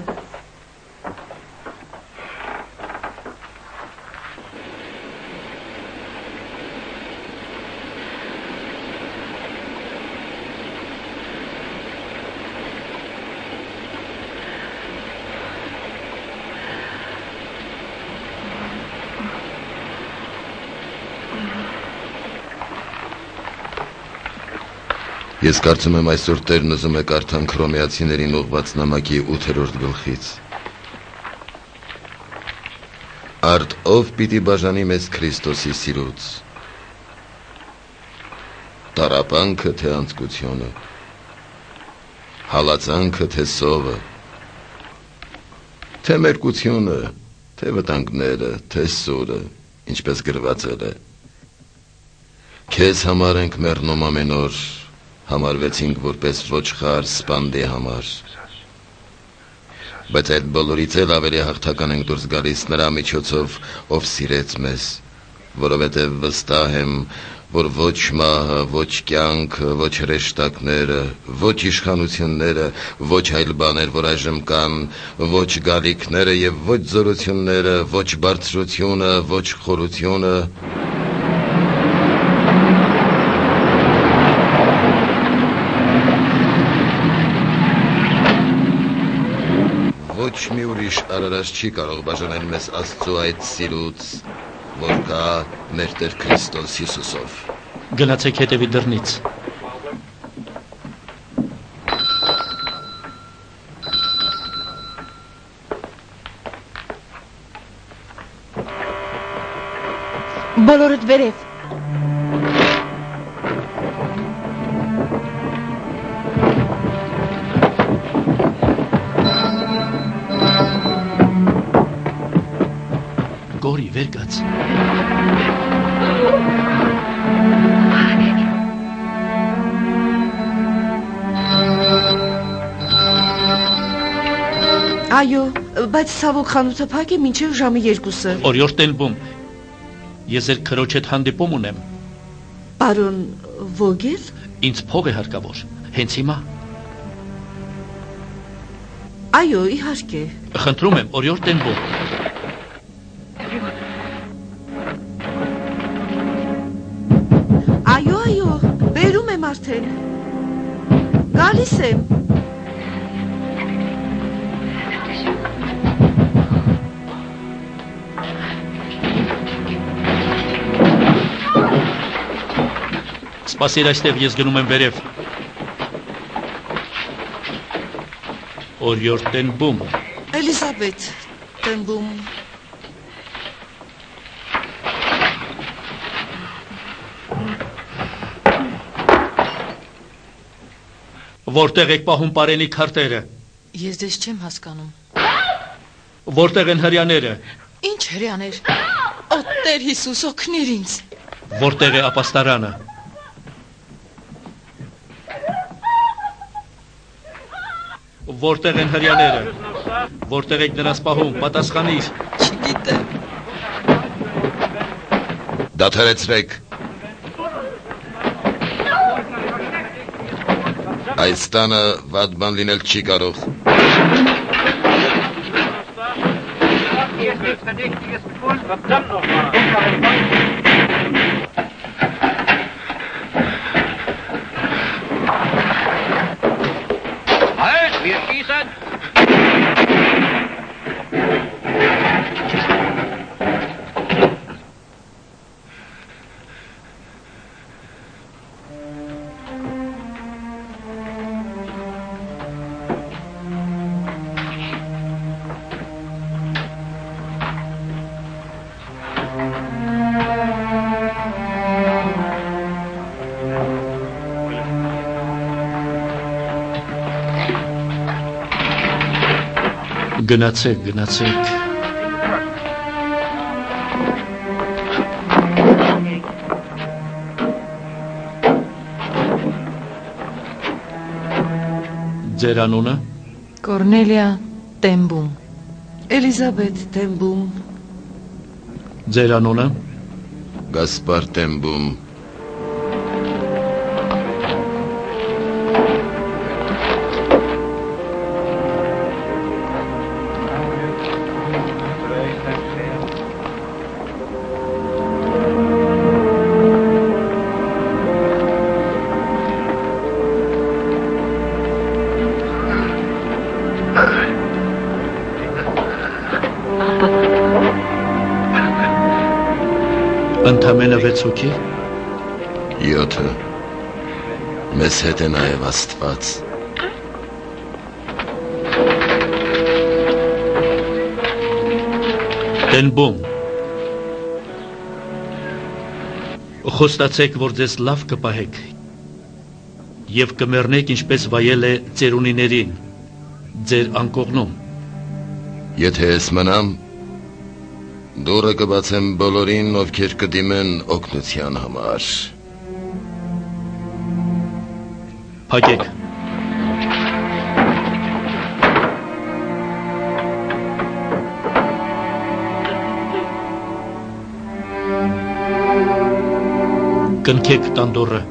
Ես կարծում եմ այսօր Տերն ուզում է կարդանք Հռոմեացիներին ուղղված նամակի 8-րդ գլխից։ Արդ ով պիտի բաժանի մեզ Քրիստոսի սիրուց։ Տառապանքը թե անձկությունը, հալածանքը թե սովը, թե մերկությունը, թե վտանգները, թե սուրը, ինչպես գրվածել է։ Քեզ համար ենք մեռնում ամեն օր, համարվեցինք որպես ոչխար սպանդի համար։ Բայց այդ բոլորից էլ ավելի հաղթական ենք դուրս գալիս նրա միջոցով, ով սիրեց մեզ, որովհետև վստահ եմ, որ ոչ մահը, ոչ կյանքը, ոչ հրեշտակները, ոչ իշխանությունները, ոչ այլ բաներ, որ այժմ կան, ոչ գալիքները և ոչ զորությունները, ոչ բարձրությունը, ոչ խորությունը, ոչ մի ուրիշ արարած չի կարող բաժանել մեզ Աստծու այդ սիրուց, որ կա մեր Տեր Քրիստոս Հիսուսով։ Գնացեք հետևի դռնից։ Բոլորդ վերև։ Գորի, վեր կաց։ Այո, բայց ցավոք խանութը փակ է մինչև ժամը 2-ը։ Օրիորդ Տենբում, ես ձեր քրոջ հետ հանդիպում ունեմ։ Պարոն Վոգել։ Ինձ փող է հարկավոր, հենց հիմա։ Այո, իհարկե։ Խնդրում եմ, օրիորդ Տենբում։ Այո, բերում եմ արդեն։ Գալիս եմ։ Սպասիր այստեղ, ես գնում եմ վերև։ Օրիորդ Տենբում։ Էլիզաբեթ Տենբում։ Որտեղ եք պահում պարենի քարտերը։ Ես դες չեմ հասկանում։ Որտեղ են հրյաները։ Ինչ հրյաներ։ Օ Տեր Հիսուս, օգնիր ինձ։ Որտեղ է ապաստարանը։ Որտեղ են հրյաները։ Որտեղ եք նրանց պահում, պատասխանիր։ Չգիտեմ։ Դադարեցրեք։ Այս տանը վատ բան լինել չի կարող։ Halt, wir schießen! Գնացեք, գնացեք։ Ձեր անունը։ Կորնելիա Տեմբում։ Էլիզաբեթ Տեմբում։ Ձեր անունը։ Գասպար Տեմբում։ Ընդամենը 6 հոգի։ 7 Մեզ հետ է նաև Աստված։ Տենբում։ Խոստացեք, որ ձեզ լավ կպահեք եւ կմեռնեք ինչպես վայել է ծերունիներին ձեր անկողնում։ Եթե ես մնամ, դուրը կբացեմ բոլորին, ովքեր կդիմեն օգնության համար։ Փակեք։ Կնքեք տանդորը։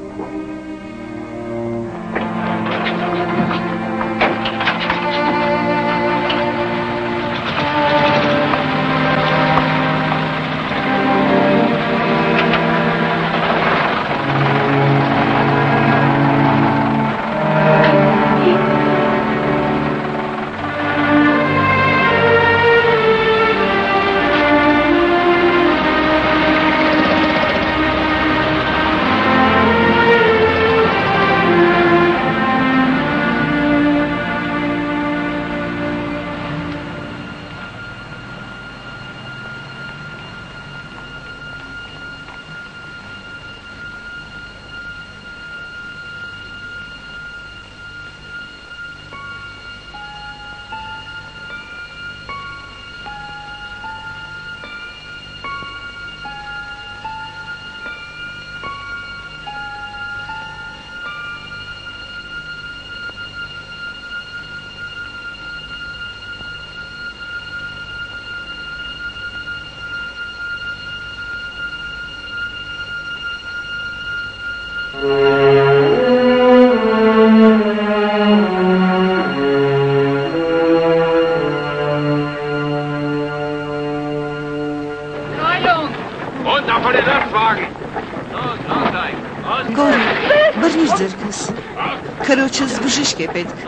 Քրոջս բժիշկ է պետք։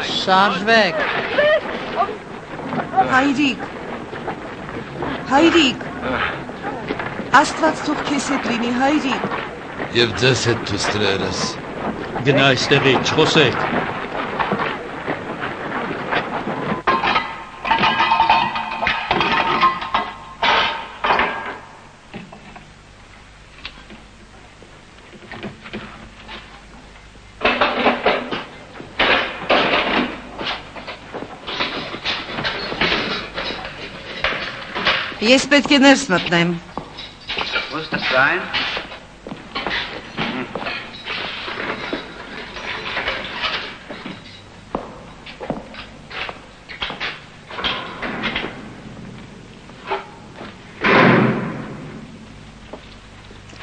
Շարժվեք։ Հայրիկ։ Հայրիկ։ Աստված թող քեզ հետ լինի, հայրիկ։ Եվ ձեզ հետ թույստրերս։ Գնա այստեղից, չխոսեք։ Ես պետք է ներս մտնեմ։ Muss das sein?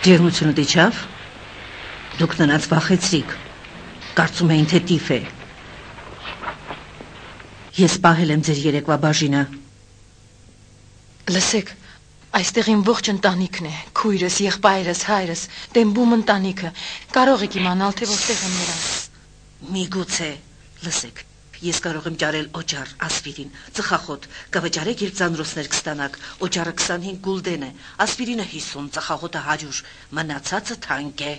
Ջերմությունը դիչավ։ Դուք նրանց վախեցրիք։ Կարծում էին, թե տիֆ է։ Ես պահել եմ ձեր երեկվա բաժինը։ Լսեք, այստեղ իմ ողջ ընտանիքն է, քույրս, եղբայրս, հայրս, Տեմբում ընտանիքը, կարող եք իմանալ, թե որտեղ եմ նրանց։ Միգուցե, լսեք, ես կարող եմ ճարել օջար, ասպիրին, ծխախոտ, կվճարեք, երբ ծանրոցներ կստանաք, օջարը 25 գուլդեն է, ասպիրինը 50, ծխախոտը 100, մնացածը թանկ է։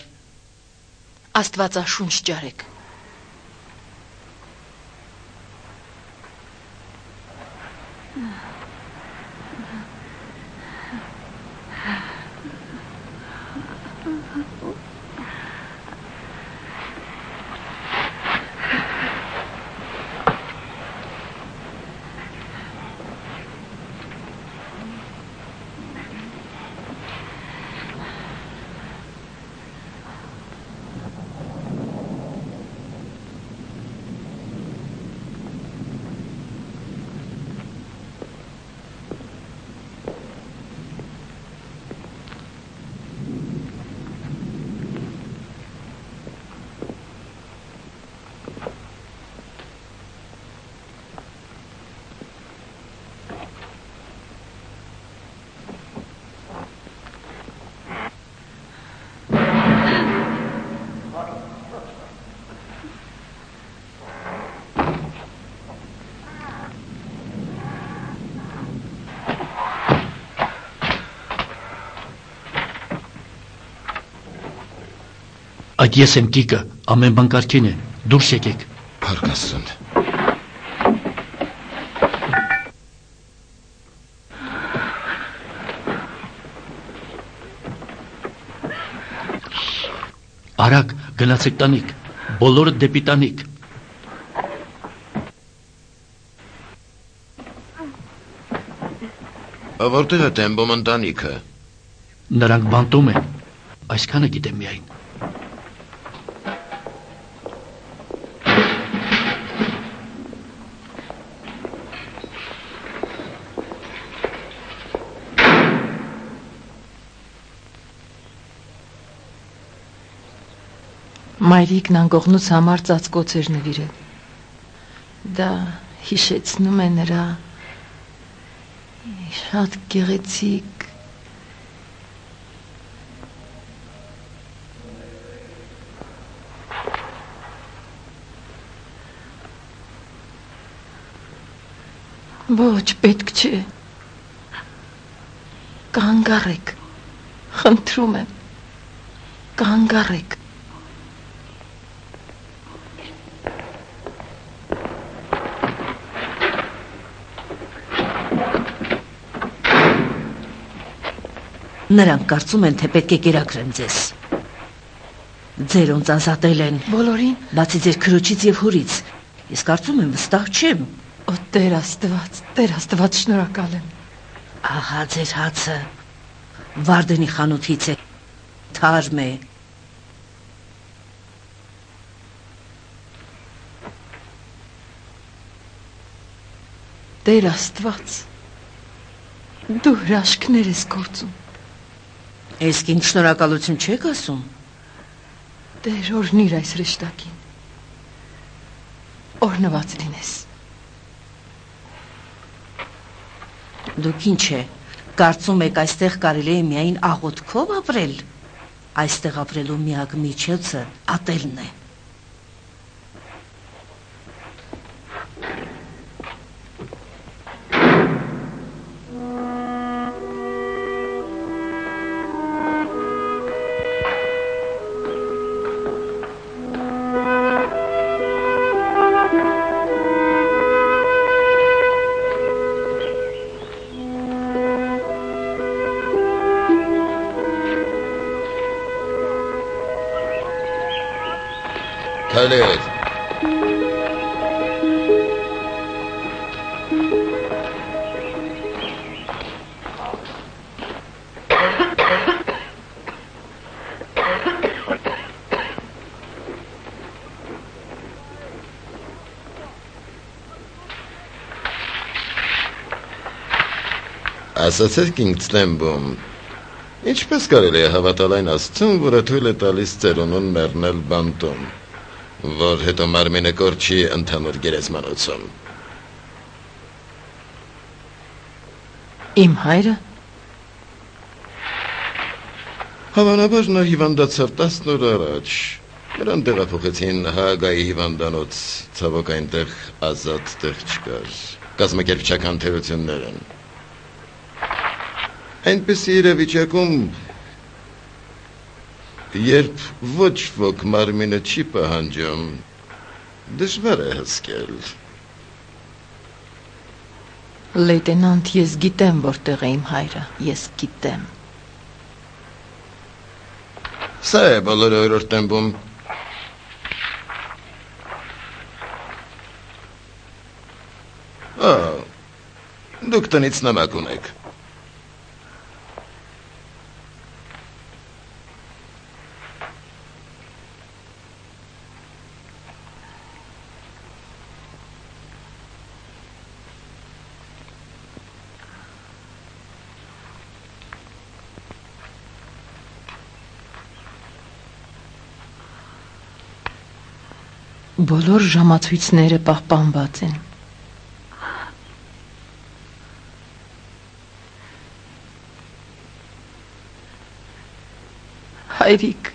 Աստվածաշունչ ճարեք։ Այդ ես եմ Կիկը, ամեն բան կարգին է, դուրս եկեք։ Փառք Աստծուն։ Արագ, գնացեք տանիք, բոլորը դեպի տանիք։ Որտեղ է Տեմբոմ ընտանիքը։ Նրանք բանտում են, այսքանը գիտեմ միայն։ Մայրիկն անկողնուց համար ծածկոց էր նվիրել։ Դա հիշեցնում է նրա շատ գեղեցիկ Ոչ, պետք չէ։ Կանգ առեք, խնդրում եմ, կանգ առեք։ Նրանք կարծում են, թե պետք է կերակրեն ձեզ։ Ձերոնց ազատել են։ Բոլորին։ Բացի ձեր քրոջից եւ հորից։ Ես կարծում եմ, վստահ չեմ։ Օ, Տեր Աստված, շնորհակալ եմ։ Ահա ձեր հացը։ Վարդենի խանութից է։ Թարմ է։ Տեր Աստված, դու հրաշքներ ես գործում։ Ես կին շնորհակալություն չեք ասում։ Տեր օրհնիր այս հրեշտակին։ Օրհնված լինես։ Դուք ինչ է, կարծում եք այստեղ կարելի է միայն աղոթքով ապրել։ Այստեղ ապրելու միակ միջոցը ատելն է։ Քայլեր։ Ասացեք ինձ Տեմբոմ, ինչպես կարելի է հավատալ այն Աստծուն, որը թույլ է տալիս ծերունուն մեռնել բանտում, որ հետո մարմինը կորչի ընդհանուր գերեզմանոցում։ Իմ հայրը։ Հավանաբար նա հիվանդացավ 10 օր առաջ։ Նրան տեղափոխեցին Հաագայի հիվանդանոց, ցավոք այնտեղ ազատ տեղ չկար։ Կազմակերպչական թերություններ են։ Այնպիսի իրավիճակում, երբ ոչ ոք մարմինը չի պահանջում, դժվար է հսկել։ Լեյտենանտ, ես գիտեմ, որտեղ է իմ հայրը, ես գիտեմ։ Սա է բոլորը օրորդ Տեմբոմ։ Դուք տնից նամակ ունեք։ Բոլոր ժամացույցները պահպանված են։ Հայրիկ,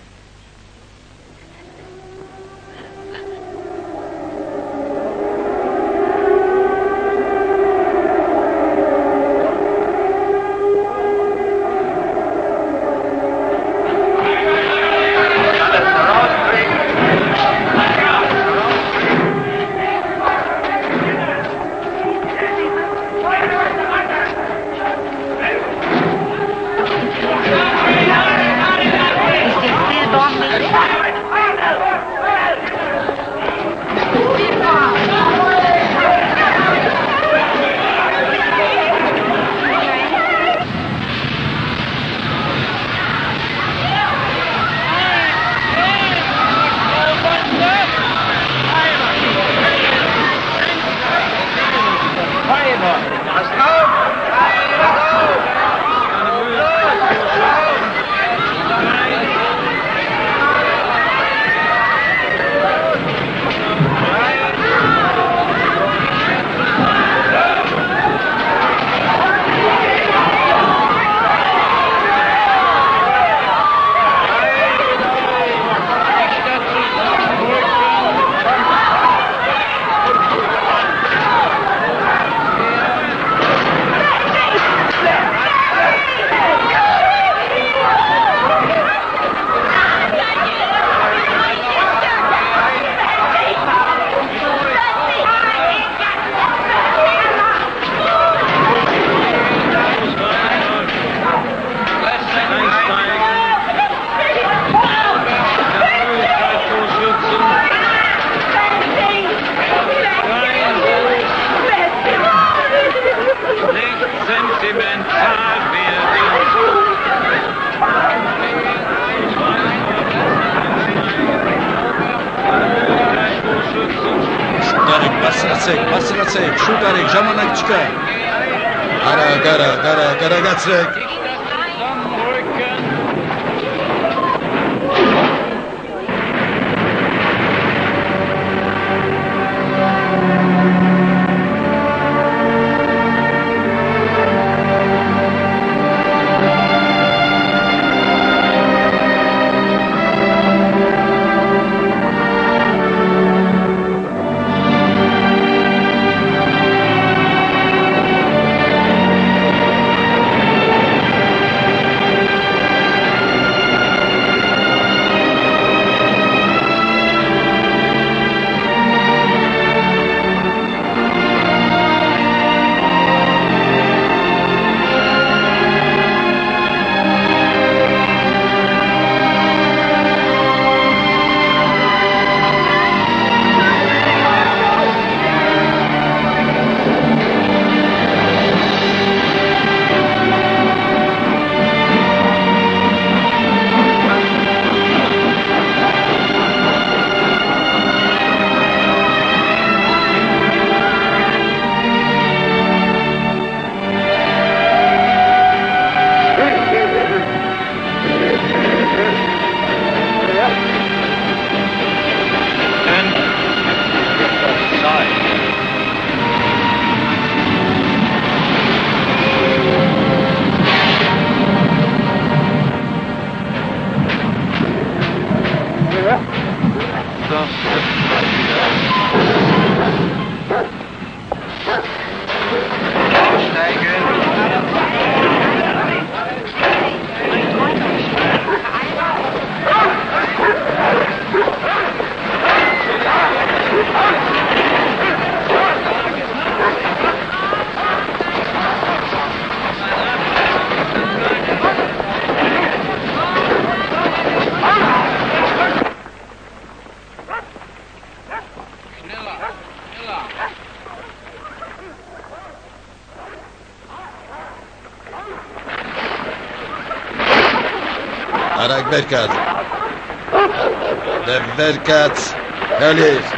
բարձրացեք, շուտ արեք, ժամանակ չկա։ Արագացրեք։ Արագ վերկաց, դե վերկաց, հելիր։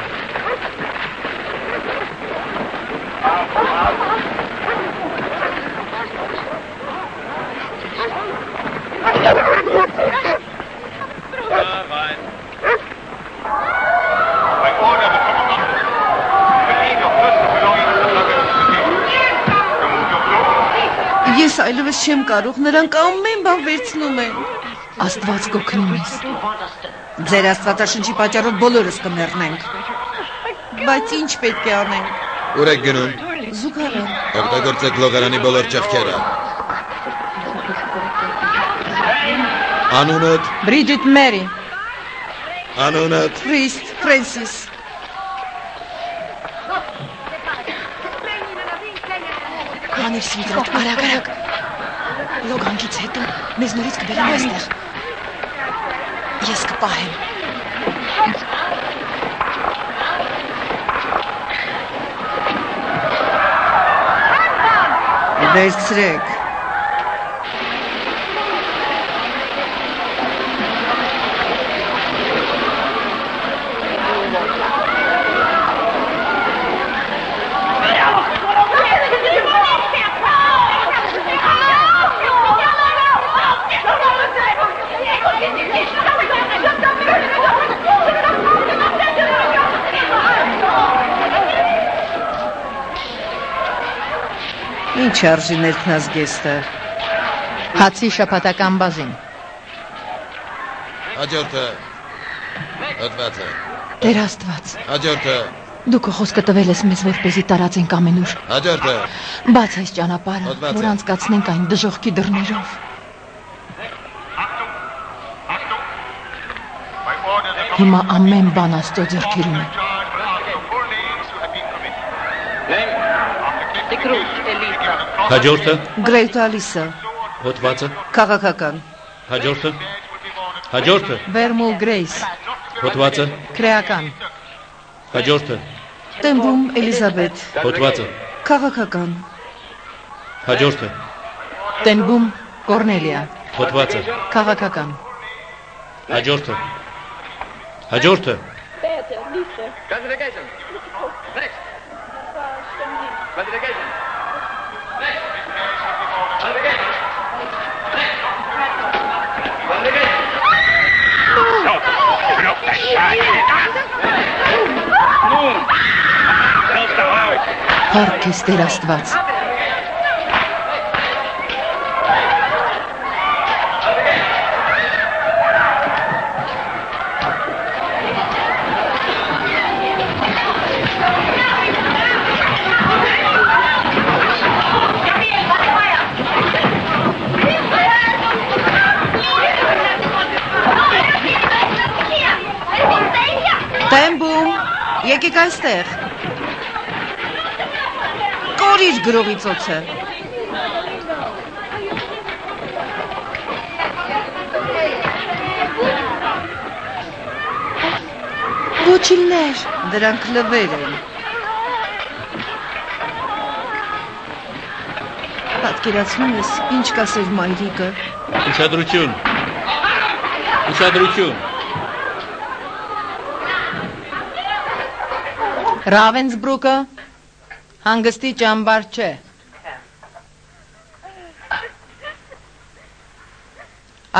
Ես այլևս չեմ կարող, նրանք ամեն բան վերցնում են։ Աստված կօգնի մեզ։ Ձեր աստվածաշնչի պատճառով բոլորս կմեռնենք։ Բայց ինչ պետք է անենք։ Ուր եք գնում։ Զուգարան։ Օգտագործեք լոգարանի բոլոր ճեղքերը։ Անունդ։ Բրիջիտ Մերի։ Անունդ։ Քրիստ, Ֆրենսիս։ Հանիր սիրտ, արագ։ Լոգանքից հետո մեզ նորից կբերեմ այստեղ։ Ես կպահեմ։ Վերցրեք։ Ինչ արժի ներքնազգեստը։ Հացի շաբաթական բազին։ Հաջորդը։ Հոդվածը։ Տեր Աստված։ Հաջորդը։ Դու քո խոսքը տվել ես մեզ, որպեսզի տարածենք ամենուր։ Հաջորդը։ Բաց այս ճանապարհը, որ անցկացնենք այն դժոխքի դռներով։ Հիմա ամեն բան Աստծո ձեռքերում է։ Հաջորդը Գրեյտալիսը, հոդվածը, քաղաքական, հաջորդը, Վերմուլ Գրեյս, հոդվածը, քրեական, հաջորդը, Տեմբում Էլիզաբեթ, հոդվածը, քաղաքական, հաջորդը, Տենբում Կորնելիա, հոդվածը, քաղաքական, հաջորդը, Փառք ես Տեր Աստված։ Տեմբում, եկեք այստեղ։ Կորիր գրողի ծոցը։ Ոչիններ։ Դրանք լվեր են։ Պատկերացնում ես, ինչ կասեր մայրիկը։ Ուշադրություն։ Ուշադրություն։ Ռավենսբրուկը հանգստի ճամբար չէ։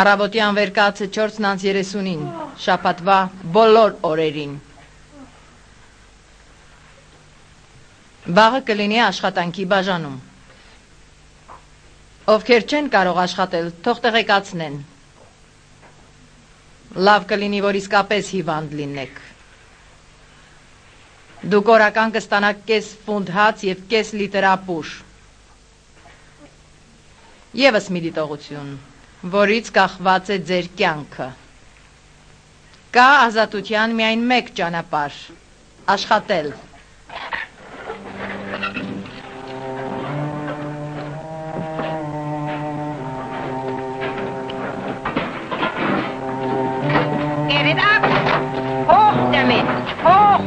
Առավոտյան վերկացը 4:30-ին, շաբաթվա բոլոր օրերին։ Վաղը կլինի աշխատանքի բաժանում։ Ովքեր չեն կարող աշխատել, թող տեղեկացնեն։ Լավ կլինի, որ իսկապես հիվանդ լինեք։ Դուք օրական կստանաք կես ֆունտ հաց և կես լիտր ապուշ։ Եվս մի դիտողություն, որից կախված է ձեր կյանքը։ Կա ազատության միայն մեկ ճանապարհ՝ աշխատել։ Get it up! Hoch damit! Hoch!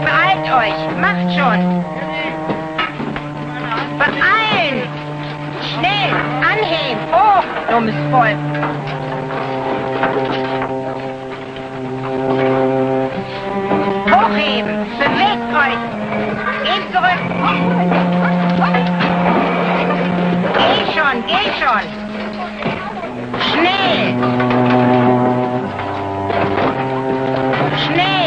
Beeilt euch! Macht schon! Beeilen! Schnell! Anheben! Hoch! Dummes Volk! Hochheben! Bewegt euch! Geht zurück! Geh schon! Geh schon! Schnell! Schnell!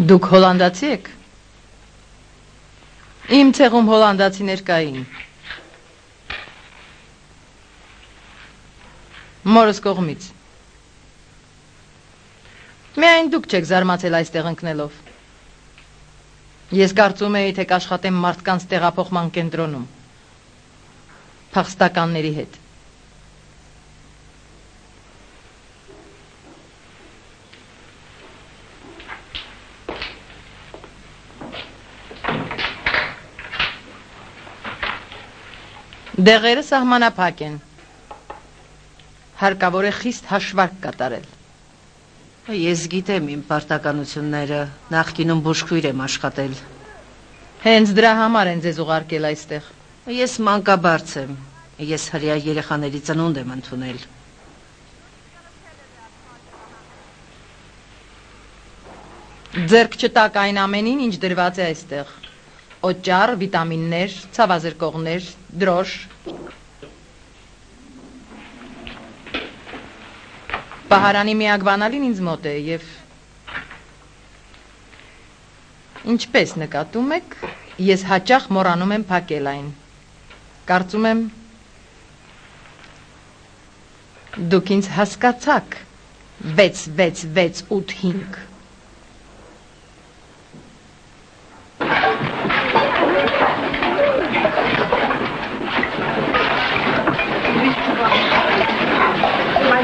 Դուք հոլանդացի եք։ Իմ ցեղում հոլանդացիներ կային։ Մորս կողմից։ Միայն դուք չեք զարմացել այստեղ ընկնելով։ Ես կարծում էի, թե կաշխատեմ մարդկանց տեղափոխման կենտրոնում։ Փախստականների հետ։ Դեղերը սահմանափակ են։ Հարկավոր է խիստ հաշվարկ կատարել։ Ես գիտեմ իմ պարտականությունները, նախկինում բուժքույր եմ աշխատել։ Հենց դրա համար են ձեզ ուղարկել այստեղ։ Ես մանկաբարձ եմ, ես հրեա երեխաների ծնունդ եմ ընդունել։ Ձեռք չտակ այն ամենին, ինչ դրված է այստեղ։ Օճառ, վիտամիններ, ցավազրկողներ, դրոշ։ Պահարանի միակ բանալին ինձ մոտ է և ինչպես նկատում եք, ես հաճախ մոռանում եմ փակել այն։ Կարծում եմ դուք ինձ հասկացաք։ 6 6 6 8 5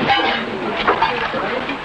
Schnell!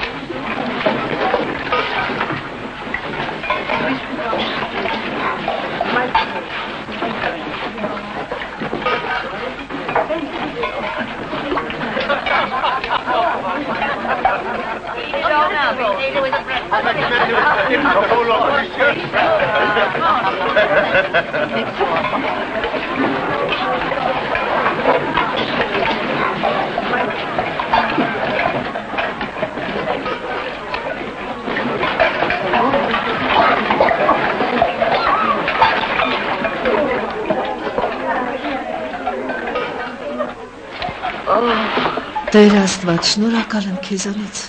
Տեր Աստված, շնորհակալ եմ քեզանից։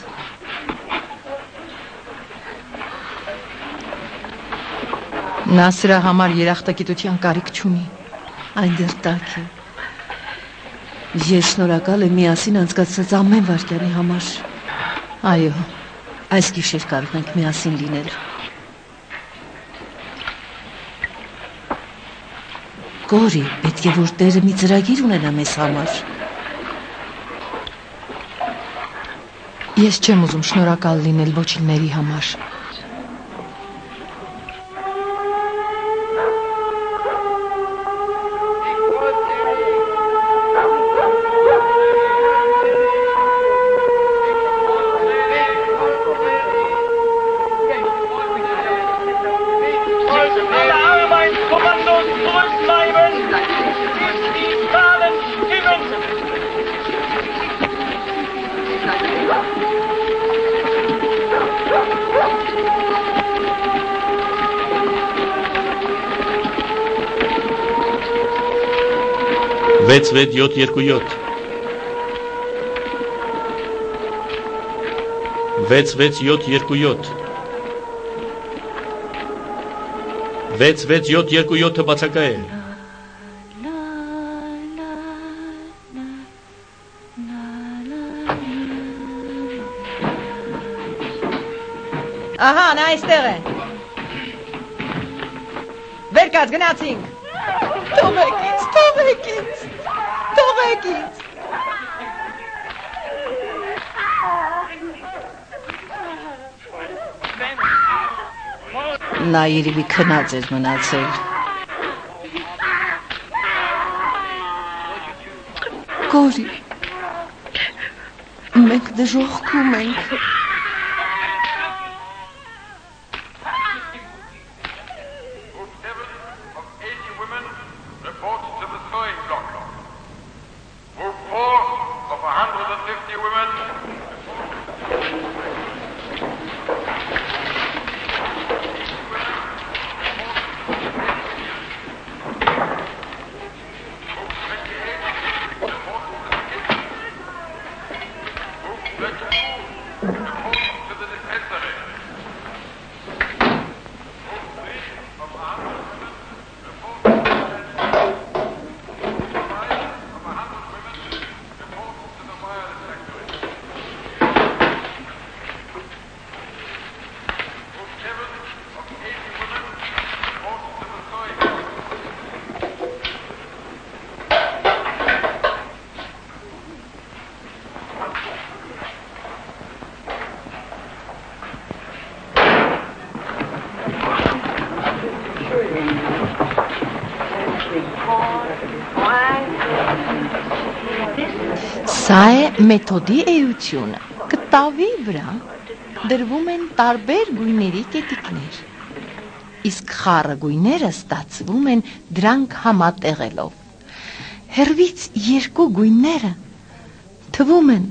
Նա սրա համար երախտագիտության կարիք չունի։ Այն դեռ տաք է։ Ես շնորհակալ եմ միասին անցկացրած ամեն վայրկյանի համար։ Այո, Այս գիշեր կարող ենք միասին լինել։ Կորի, պետք է որ Տերը մի ծրագիր ունենա մեզ համար։ Ես չեմ ուզում շնորհակալ լինել ոչինների համար։ Վեց 727 6627 6627 բացակայել Ահա, նա այստեղ է։ Վեր կաց, գնացինք։ Թողեք ինձ, թողեք ինձ, թողեք ինձ։ Նա երևի քնած էր մնացել։ Կորի, մենք դժոխքում ենք։ Սա է մեթոդի էությունը։ Կտավի վրա դրվում են տարբեր գույների կետիկներ, իսկ խառը գույները ստացվում են դրանք համատեղելով։ Հեռվից երկու գույները թվում են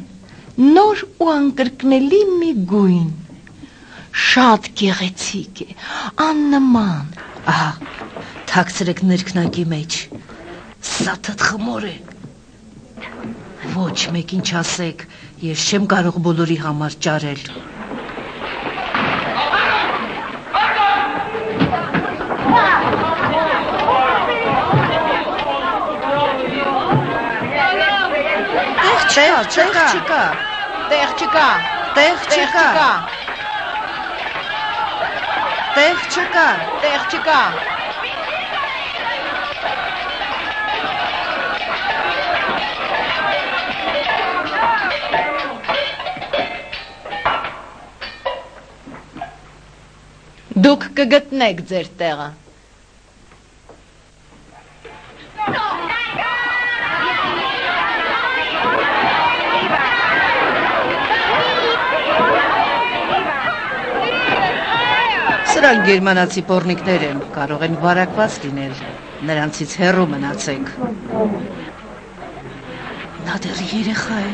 նոր ու անկրկնելի մի գույն։ Շատ գեղեցիկ է, աննման։ Ահա, թաքցրեք ներքնակի մեջ։ Սա թթխմոր է։ Ոչ, մեկին չասեք, ես չեմ կարող բոլորի համար ճարել։ Տեղ չկա, Տեղ չկա, տեղ չկա, տեղ չկա, տեղ չկա։ Դուք կգտնեք ձեր տեղը։ Դրանք գերմանացի պոռնիկներ են, կարող են վարակված լինել, նրանցից հեռու մնացեք։ Նա դեռ երեխա է։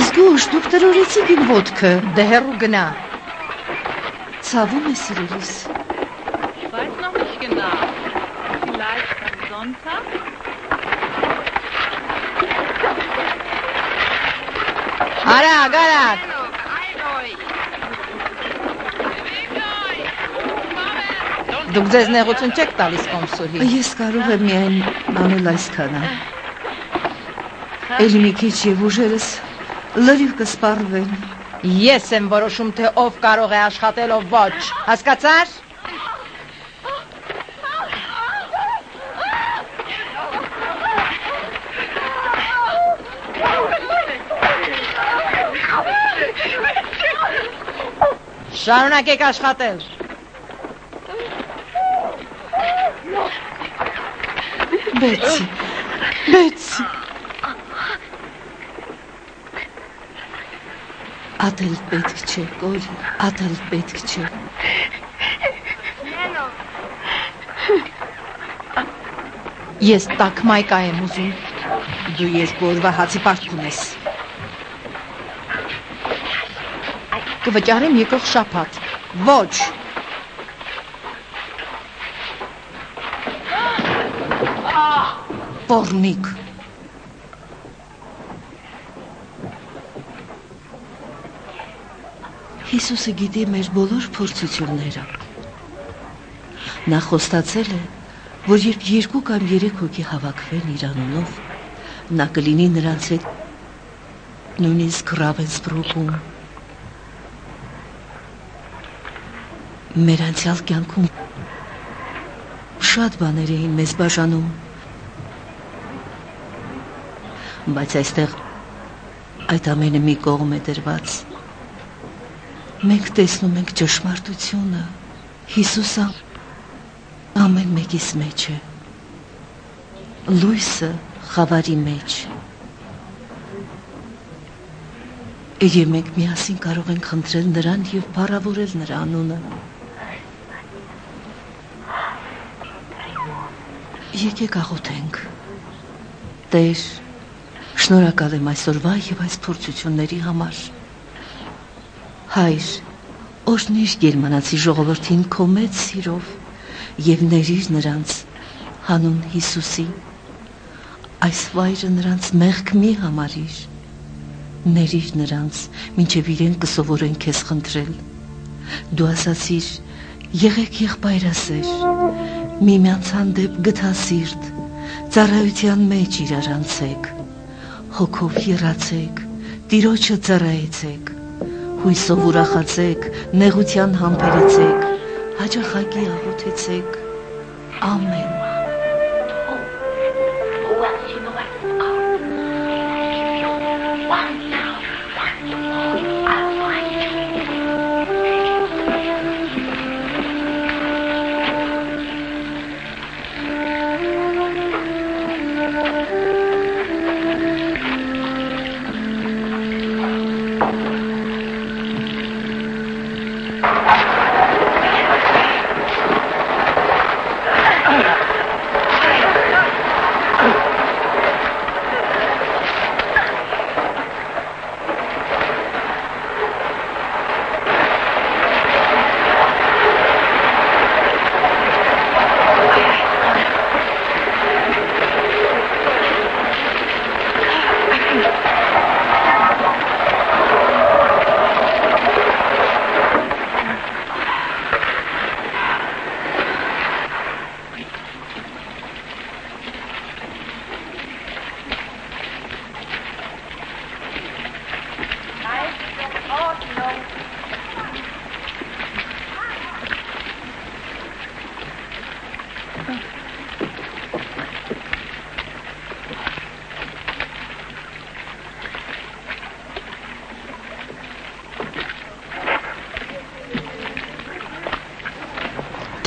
Զգուշ, դուք տրորեցիք իմ ոտքը։ Դե հեռու գնա։ Ցավում է սիրելիս։ Ich weiß noch nicht genau. Vielleicht am Sonntag? Արագ, արագ։ Դուք ձեզ նեղություն չեք տալիս կոմսուհի։ Ես կարող եմ միայն անել այսքանը։ Էլի մի քիչ եւ ուժերս լրիվ կսպառվեն։ Ես եմ որոշում, թե ով կարող է աշխատել, ով ոչ։ Հասկացար։ Շարունակեք աշխատել։ Բեցի։ Ատել պետք չէ, Կորի, ատել պետք չէ։ Ես տաք մայկա եմ ուզում։ Դու երկու օրվա հացի պարտք ունես։ Կվճարեմ եկող շաբաթ։ Ոչ։ Պոռնիկ։ Հիսուսը գիտի մեր բոլոր փորձությունները։ Նա խոստացել է, որ երբ 2 կամ 3 հոգի հավաքվեն իր անունով, նա կլինի նրանց հետ նույնիսկ Ռավենսբրուկում։ Մեր անցյալ կյանքում շատ բաներ էին մեզ բաժանում, բայց այստեղ այդ ամենը մի կողմ է դրված։ Մենք տեսնում ենք ճշմարտությունը, Հիսուսը ամեն մեկիս մեջ է, լույսը խավարի մեջ։ Եվ մենք միասին կարող ենք խնդրել նրան և փառավորել նրա անունը։ Եկեք աղոթենք։ Տեր, շնորհակալ եմ այսօրվա և այս փորձությունների համար։ Հայր, օրհնիր գերմանացի ժողովրդին քո մեծ սիրով և ներիր նրանց հանուն Հիսուսի։ Այս վայրը նրանց մեղք մի համարիր։ Ներիր նրանց, մինչև իրեն կսովորեն քեզ խնդրել։ Դու ասացիր, եղեք եղբայրասեր, միմյանց հանդեպ գթասիրտ, ծառայության մեջ իրար անցեք, հոգով եռացեք, Տիրոջը ծառայեցեք, հույսով ուրախացեք, նեղության համբերեցեք, հաճախակի աղոթեցեք։ Ամեն։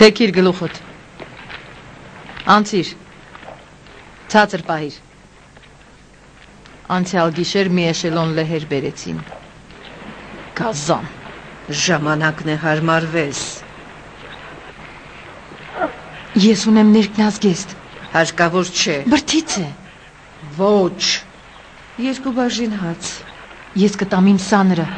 Թեքիր գլուխդ։ Անցիր։ Ցածր պահիր։ Անցյալ գիշեր մի էշելոն լեհեր բերեցին։ Գազան։ Ժամանակն է հարմարվես։ Ես ունեմ ներքնազգեստ։ Հարկավոր չէ։ Բրդից է։ Ոչ։ 2 բաժին հաց։ Ես կտամ իմ սանրը։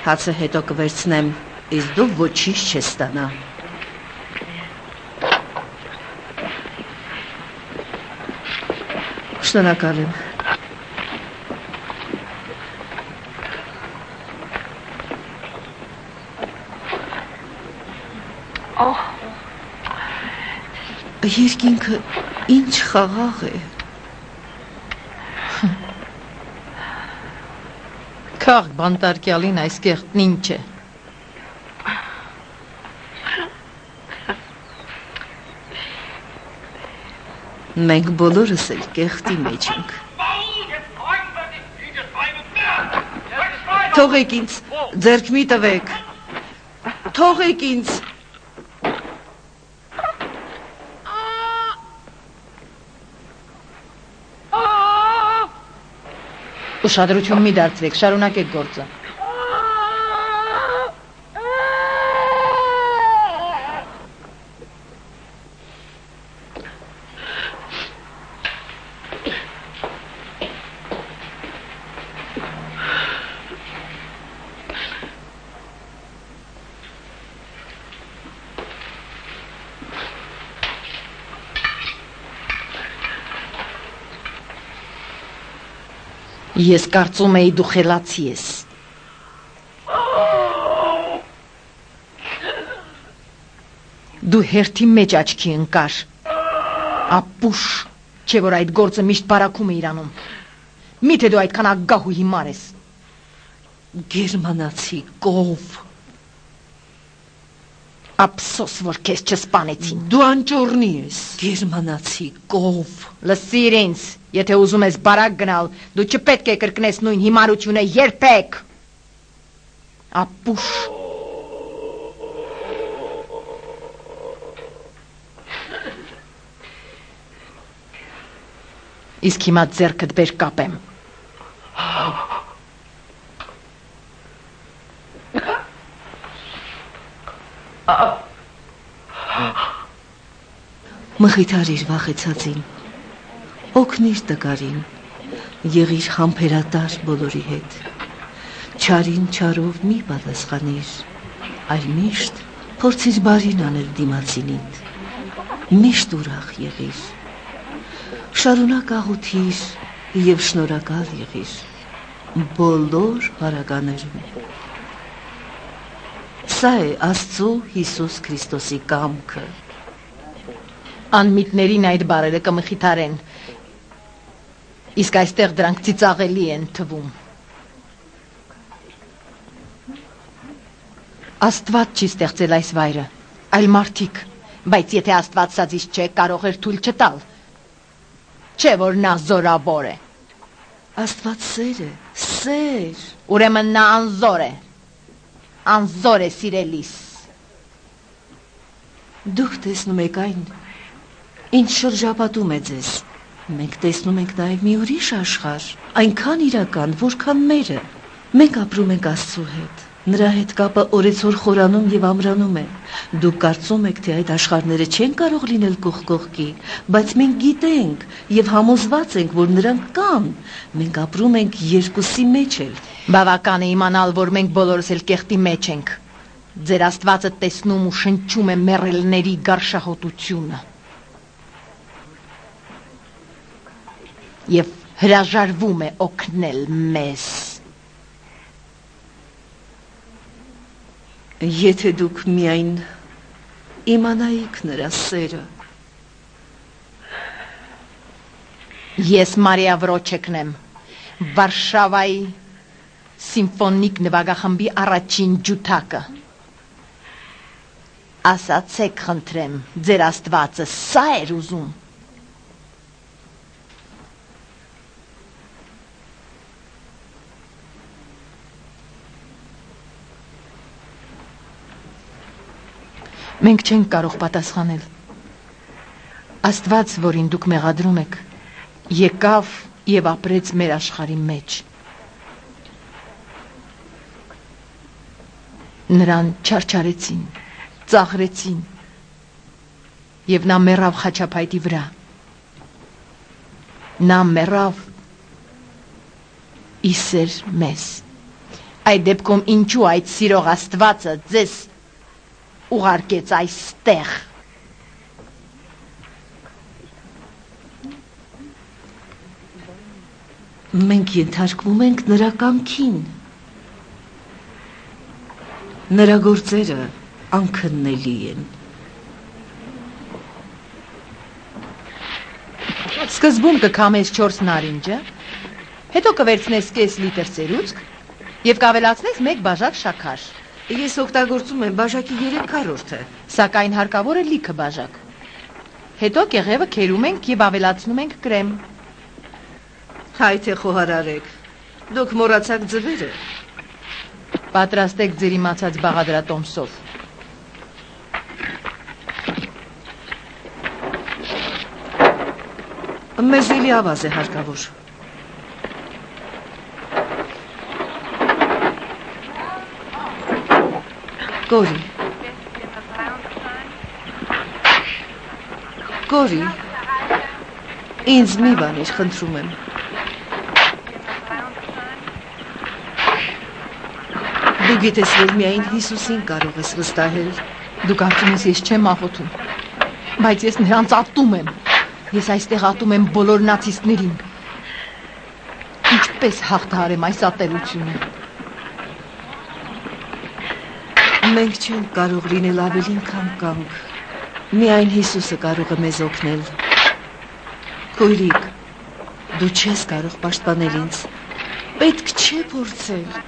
Հացը հետո կվերցնեմ, իսկ դու ոչինչ չես ստանա։ Շնորհակալ եմ։ Երկինքը ինչ խաղաղ է։ Քաղ բանտարկյալին այս կեղտն ինչ է։ Մենք բոլորս էլ կեղտի մեջ ենք։ Թողեք ինձ, ձեռք մի տվեք։ Թողեք ինձ։ Ուշադրություն մի դարձրեք, շարունակեք գործը։ Ես կարծում էի դու խելացի ես։ Դու հերթի մեջ աչքի ընկար։ Ապուշ, չէ որ այդ գործը միշտ բարակում է իրանում։ Միթե դու այդքան ագահ ու հիմար ես։ Գերմանացի կով։ Ափսոս, որ քեզ չսպանեցին։ Դու անճոռնի ես։ Գերմանացի կով։ Լսիր ինձ, եթե ուզում ես բարակ գնալ, դու չպետք է կրկնես նույն հիմարությունը երբեք։ Ապուշ։ Իսկ հիմա ձեռքդ բեր կապեմ։ Մխիթարիր վախեցածին, օգնիր տկարին, եղիր համբերատար բոլորի հետ, չարին չարով մի պատասխանիր, այլ միշտ փորձիր բարին անել դիմացինիդ, միշտ ուրախ եղիր, շարունակ աղոթիր և շնորհակալ եղիր, բոլոր բարականերում։ Սա է Աստծո Հիսուս Քրիստոսի կամքը։ Անմիտներին այդ բարերը կմխիթարեն, իսկ այստեղ դրանք ծիծաղելի են թվում։ Աստված չի ստեղծել այս վայրը, այլ մարդիկ, բայց եթե Աստված սազից չէ, կարող էր թույլ չտալ, չէ որ նա զորավոր է։ Աստված սեր է, սեր։ Ուրեմն նա անզոր է սիրելիս։ Դուք տեսնում եք այն, ինչ շրջապատում է ձեզ, մենք տեսնում ենք նաև մի ուրիշ աշխարհ, այնքան իրական, որքան մերը, մենք ապրում ենք Աստծու հետ, նրա հետ կապը օրեցօր խորանում և ամրանում է, դուք կարծում եք, թե այդ աշխարհները չեն կարող լինել կողք կողքի, բայց մենք գիտենք և համոզված ենք, որ նրանք կան, մենք ապրում ենք երկուսի մեջ էլ։ Բավական է իմանալ, որ մենք բոլորս էլ կեղտի մեջ ենք, ձեր Աստվածը տեսնում ու շնչում է մեռելների գարշահոտությունը։ Եվ հրաժարվում է օգնել մեզ։ Եթե դուք միայն իմանայիք նրա սերը։ Ես Մարիա Վրոչեկն եմ, Վարշավայի սիմֆոնիկ նվագախմբի առաջին ջութակը։ Ասացեք խնդրեմ, ձեր Աստվածը սա էր ուզում։ Մենք չենք կարող պատասխանել։ Աստված, որին դուք մեղադրում եք, եկավ եւ ապրեց մեր աշխարհի մեջ։ Նրան չարչարեցին, ծաղրեցին եւ նա մեռավ խաչապայտի վրա։ Նա մեռավ իսեր մեզ։ Այդ դեպքում ինչու այդ սիրող Աստվածը ձեզ ուղարկեց այստեղ։ Մենք ենթարկվում ենք նրա կամքին։ Նրա գործերը անքննելի են։ Սկզբում կքամես 4 նարինջը, հետո կվերցնես կես լիտր սերուցք եւ կավելացնես 1 բաժակ շաքար։ Ես օգտագործում եմ բաժակի 3/4-ը, Սակայն հարկավոր է լիքը բաժակ։ Հետո կեղևը քերում ենք եւ ավելացնում ենք կրեմ։ Հայ թե խոհարարեք, դուք մոռացաք ձվերը։ Պատրաստեք ձեր իմացած բաղադրատոմսով։ Մեզ էլի ավազ է հարկավոր։ Կորի։ Կորի։ Ինձ մի բանիր, խնդրում եմ։ Դու գիտես, որ միայն Հիսուսին կարող ես վստահել։ Դու կարծում ես ես չեմ աղոթում, բայց ես նրանց ատում եմ։ Ես այստեղ ատում եմ բոլոր նացիստներին։ Ինչպես հաղթահարեմ այս ատելությունը։ Մենք չենք կարող լինել ավելին քան կանք։ Միայն Հիսուսը կարող է մեզ օգնել։ Քույրիկ, դու չես կարող պաշտպանել ինձ։ Պետք չէ փորձել։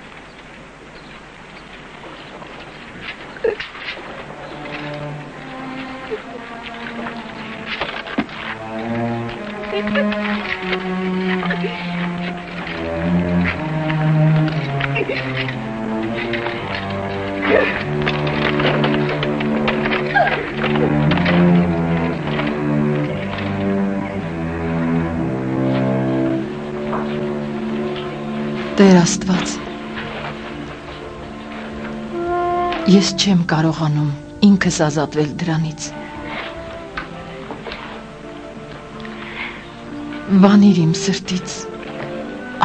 Տեր Աստված, ես չեմ կարողանում ինքս ազատվել դրանից։ Վանիր իմ սրտից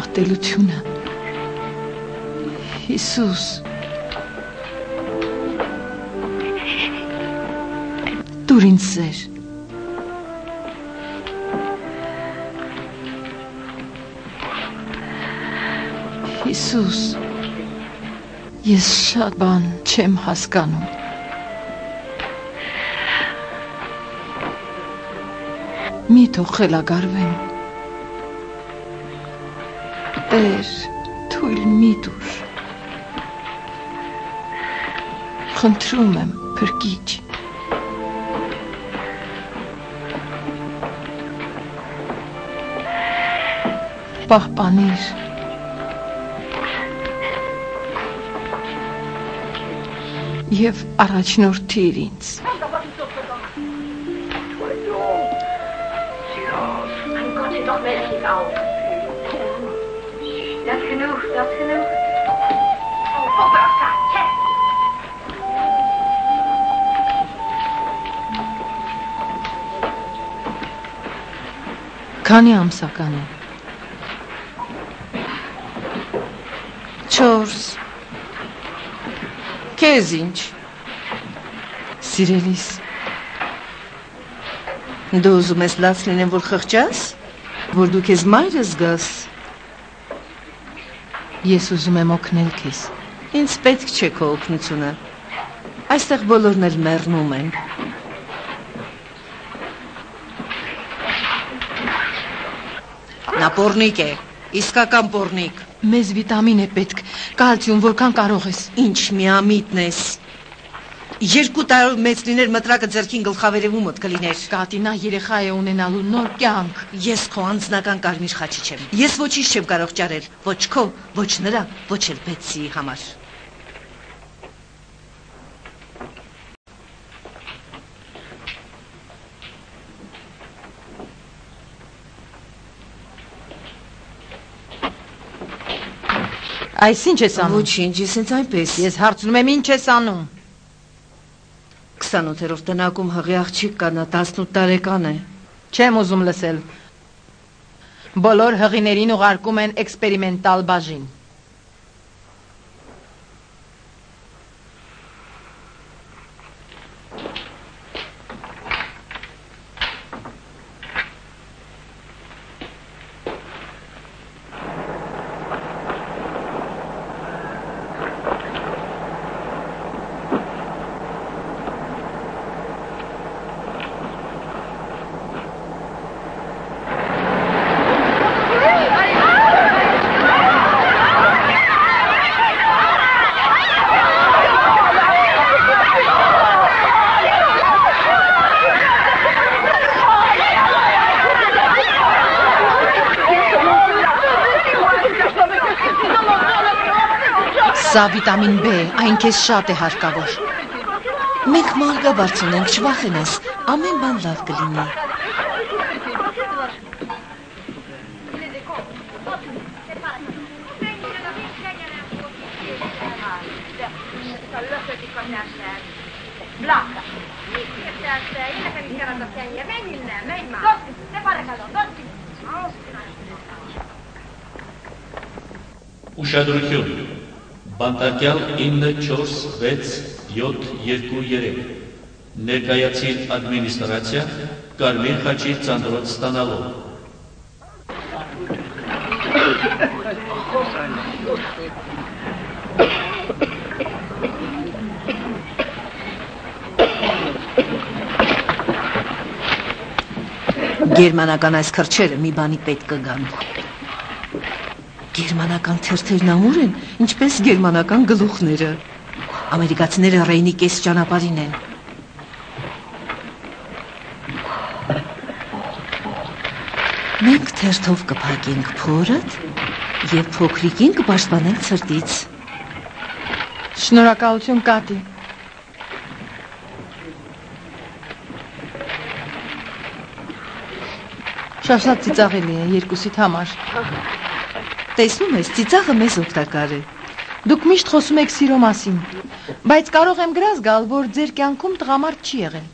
ատելությունը։ Հիսուս, տուր ինձ սեր։ Հիսուս, ես շատ բան չեմ հասկանում։ Մի թող խելագարվեմ։ Տեր, թույլ մի տուր։ Խնդրում եմ, փրկիչ։ Պահպանիր։ Եվ առաջնորդիր ինձ։ Քանի ամսական է։ 4 Քեզ ինչ։ Սիրելիս, Դու ուզում ես լաց լինեմ, որ խղճաս, որ դու քեզ մայրը զգաս։ ես ուզում եմ օգնել քեզ։ Ինձ պետք չէ քո օգնությունը։ Այստեղ բոլորն էլ մեռնում են։ Նա պոռնիկ է, իսկական պոռնիկ։ Մեզ վիտամին է պետք, կալցիում, որքան կարող ես։ Ինչ միամիտն ես։ 2 տարով մեծ լիներ մտրակը ձեռքին գլխավերևումդ կլիներ։ Կատինա երեխա է ունենալու նոր կյանք։ Ես քո անձնական կարմիր խաչի չեմ։ Ես ոչինչ չեմ կարող ճարել, ոչ քո, ոչ նրա, ոչ էլ Բեցիի համար։ Այս ինչ ես անում։ Ոչինչ, ես հենց այնպես։ Ես հարցնում եմ ինչ ես անում։ 28-րդ տնակում հղի աղջիկ կա, նա 18 տարեկան է։ Չեմ ուզում լսել։ Բոլոր հղիներին ուղարկում են էքսպերիմենտալ բաժին։ Սա վիտամին B, այն քեզ շատ է հարկավոր։ Մենք մարգաբարձ ունենք, չվախենես, ամեն բան լավ կլինի։ Ուշադրություն, բանտարկյալ 9466723 ներկայացիր ադմինիստրացիա կարմիր խաչի ծանրոց ստանալով։ Գերմանական այս քրչերը մի բանի պետք կգան։ Գերմանական թերթերն ամուր են, ինչպես գերմանական գլուխները։ Ամերիկացիները Ռեյնի կես ճանապարհին են։ Մենք թերթով կփակենք փորդ եւ փոքրիկին կպաշտպանենք ցրտից։ Շնորհակալություն Կատի։ Շաշատ ծիծաղելի է երկուսիդ համար։ Տեսնում ես, ծիծաղը մեզ օգտակար է։ Դուք միշտ խոսում եք սիրո մասին, բայց կարող եմ գրազ գալ, որ ձեր կյանքում տղամարդ չի եղել։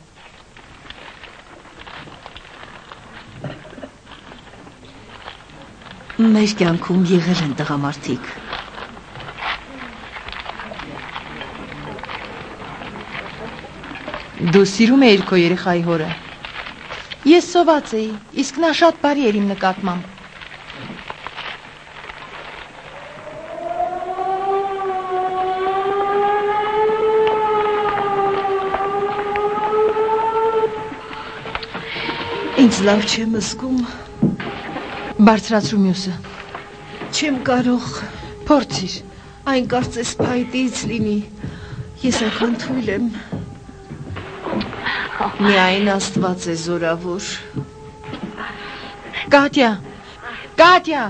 Մեր կյանքում եղել են տղամարդիկ։ Դու սիրում էիր քո երեխայի հորը։ Ես սոված էի, իսկ նա շատ բարի էր իմ նկատմամբ։ Ինձ լավ չեմ զգում։ Բարձրացրու մյուսը։ Չեմ կարող։ Փորձիր։ Այն կարծես փայտից լինի։ Ես այնքան թույլ եմ։ Միայն Աստված է զորավոր։ Կատյա։ Կատյա։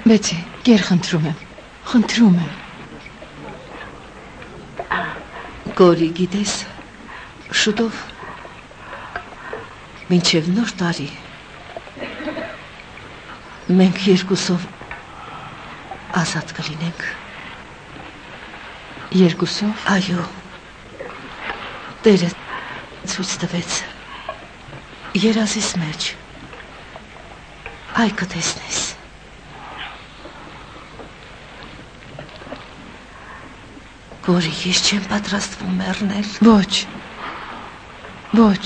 Բեցի, գեր խնդրում եմ։ Գորի գիտես, շուտով, մինչև նոր տարի, մենք երկուսով ազատ կլինենք։ Երկուսով։ Այո։ Տերը ցույց տվեց երազիս մեջ։ Այ կտեսնես։ Գորի, ես չեմ պատրաստվում մեռնել։ Ոչ։ Ոչ։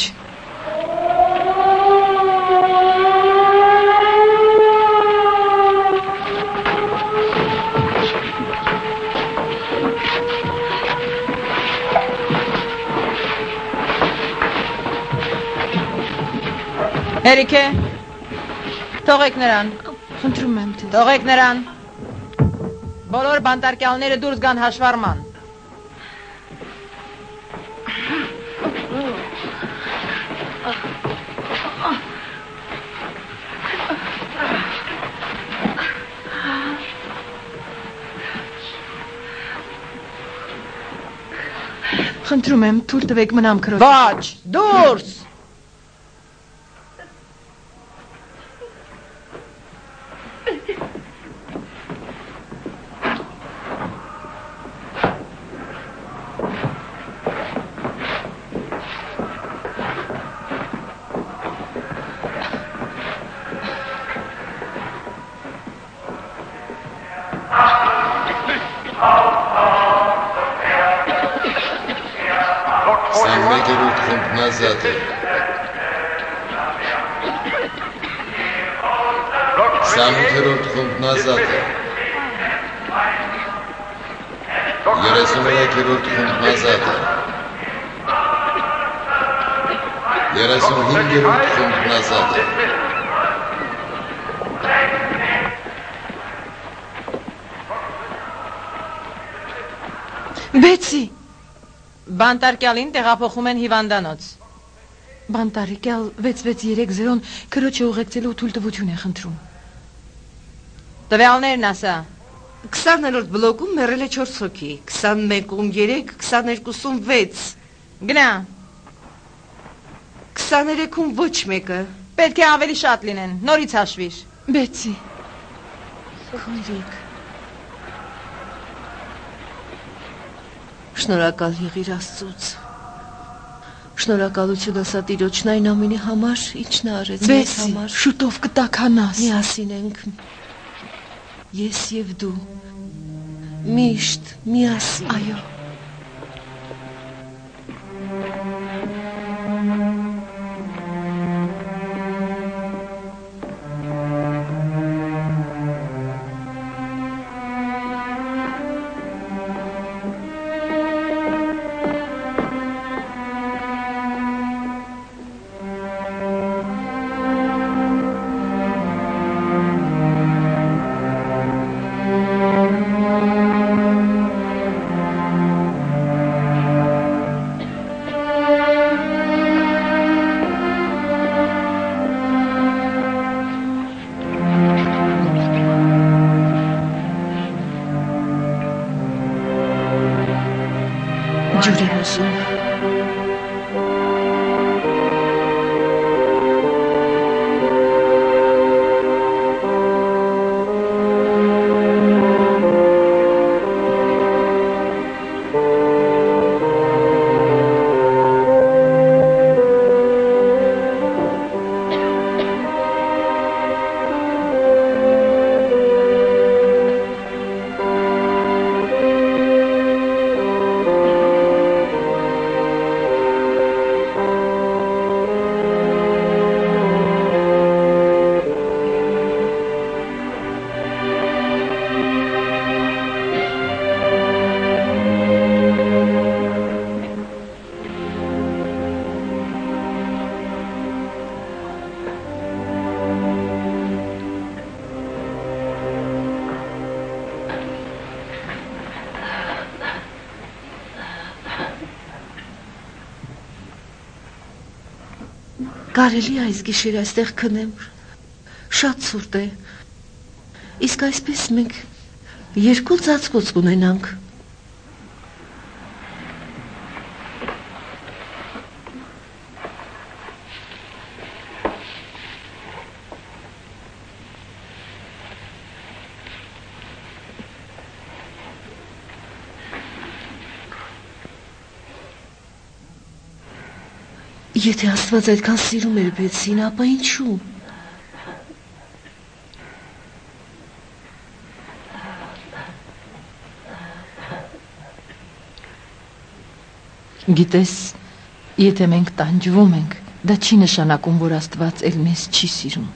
Հերիք է, թողեք նրան, Խնդրում եմ ձեզ։ թողեք նրան, բոլոր բանտարկյալները դուրս գան հաշվառման։ Խնդրում եմ, թույլ տվեք մնամ քրոջ։ Ոչ, դուրս։ Սամութերորդ խումբն ազատ է։ 33-րդ խումբն ազատ է։ 35-րդ խումբն ազատ է։ Բեցի։ Բանտարկյալին տեղափոխում են հիվանդանոց։ Բանտարկյալ 6630 քրոջը ուղեկցելու թույլտվություն է խնդրում։ Տվյալներն ասա։ 20-րդ բլոկում մեռել է 4 հոգի, 21-ում 3, 22-ում 6։ Գնա։ 23-ում ոչ մեկը։ Պետք է ավելի շատ լինեն, նորից հաշվիր։ Բեցի։ Քույրիկ։ Շնորհակալ եղիր Աստծուց։ Շնորհակալություն ասա Տիրոջն այն ամենի համար, ինչն է արեց մեզ համար։ Բեցի, շուտով կտականաս։ Միասին ենք։ Ես եւ դու։ Միշտ միասին։ Այո։ Ջուր եմ ուզում։ Կարելի է այս գիշեր այստեղ քնեմ։ Շատ ցուրտ է։ Իսկ այսպես մենք երկու ծածկոց կունենանք։ Եթե Աստված այդքան սիրում էր Բեցին, ապա ինչու։ Գիտես, եթե մենք տանջվում ենք, դա չի նշանակում, որ Աստված էլ մեզ չի սիրում։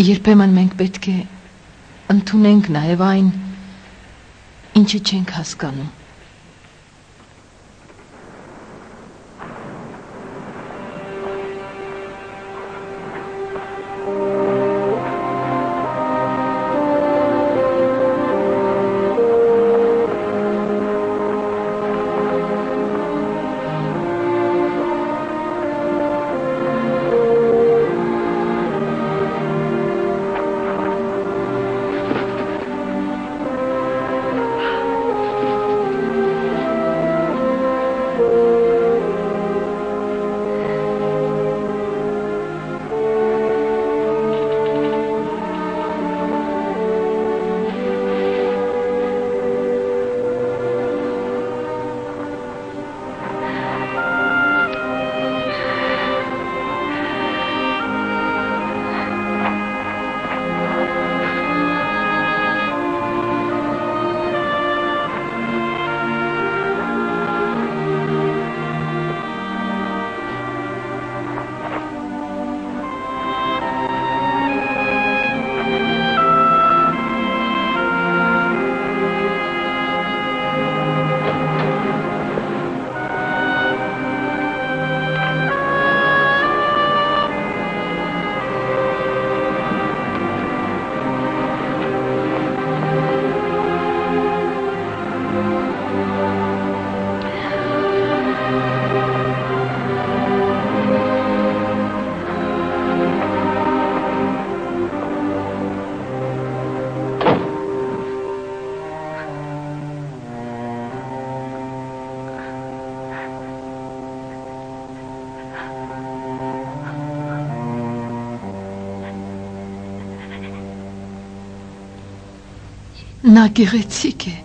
Երբեմն մենք պետք է ընդունենք նաև այն, ինչը չենք հասկանում։ Նա գեղեցիկ է։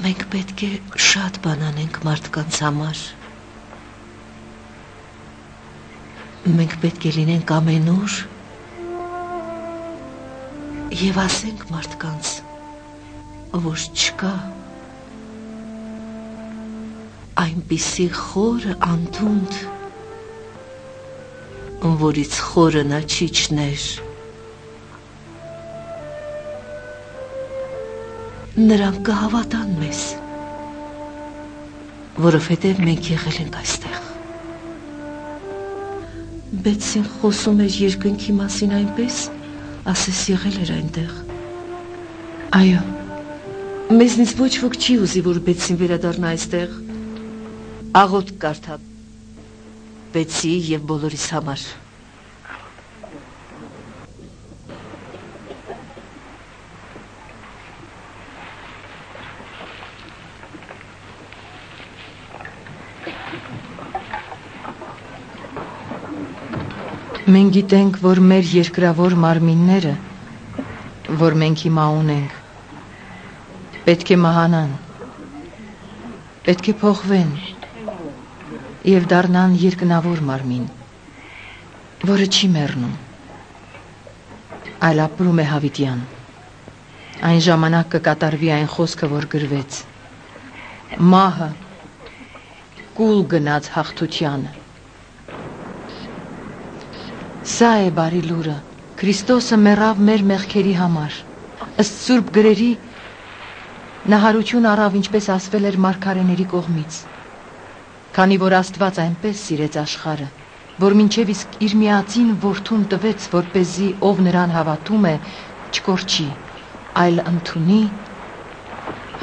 Մենք պետք է շատ բան անենք մարդկանց համար։ Մենք պետք է լինենք ամենուր եւ ասենք մարդկանց, որ չկա այնպիսի խորը անդունդ, որից խորը նա չի չներ։ Նրանք կհավատան մեզ, որովհետև մենք եղել ենք այստեղ։ Բեցին խոսում էր երկնքի մասին այնպես, ասես եղել էր այնտեղ։ Այո, մեզնից ոչ ոք չի ուզի, որ Բեցին վերադառնա այստեղ։ Աղոթք կարդա Բեցի եւ բոլորիս համար։ Մենք գիտենք, որ մեր երկրավոր մարմինները, որ մենք հիմա ունենք, պետք է մահանան, պետք է փոխվեն եւ դառնան երկնավոր մարմին, որը չի մեռնում, այլ ապրում է հավիտյան։ Այն ժամանակ կկատարվի այն խոսքը, որ գրվեց. մահը կուլ գնաց հաղթությանը։ Սա է բարի լուրը, Քրիստոսը մեռավ մեր մեղքերի համար, ըստ Սուրբ գրերի նա հարություն առավ, ինչպես ասվել էր մարգարեների կողմից, Քանի որ Աստված այնպես սիրեց աշխարհը, որ մինչև իսկ իր միածին որդուն տվեց, որպեսզի ով նրան հավատում է, չկորչի, այլ ընդունի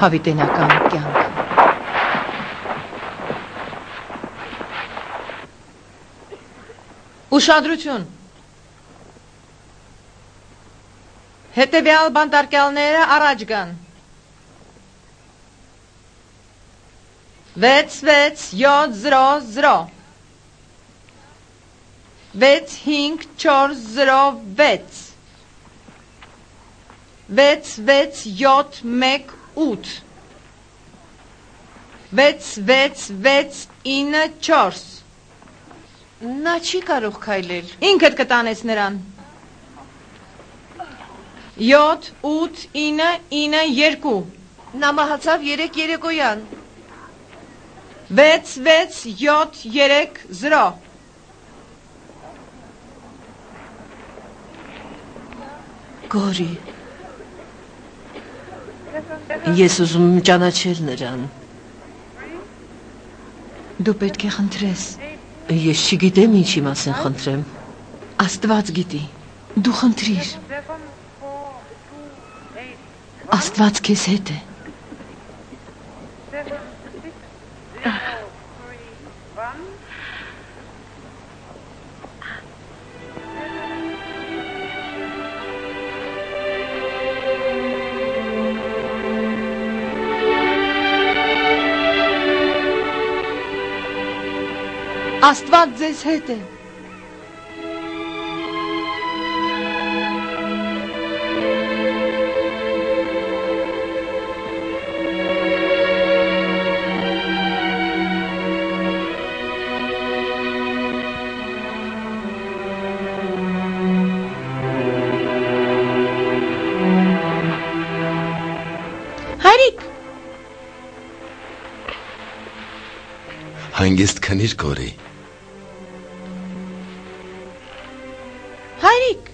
հավիտենական կյանքը։ Ուշադրություն։ Հետևյալ բանտարկյալները առաջ գան։ 6-6-7-0-0 6-5-4-0-6 6-6-7-1-8 6-6-6-9-4 Նա չի կարող քայլել։ Ինքդ կտանես նրան։ 7-8-9-9-2 Նա մահացավ 3 երեկոյան։ 6-6-7-3-0 Գորի։ Ես ուզում եմ ճանաչել նրան։ Դու պետք է խնդրես։ Ես չգիտեմ ինչի մասին խնդրեմ։ Աստված գիտի։ Դու խնդրիր։ Աստված քեզ հետ է։ Աստված ձեզ հետ է։ Հայրիկ, Հանգիստ քնիր Գորի։ հայրիկ,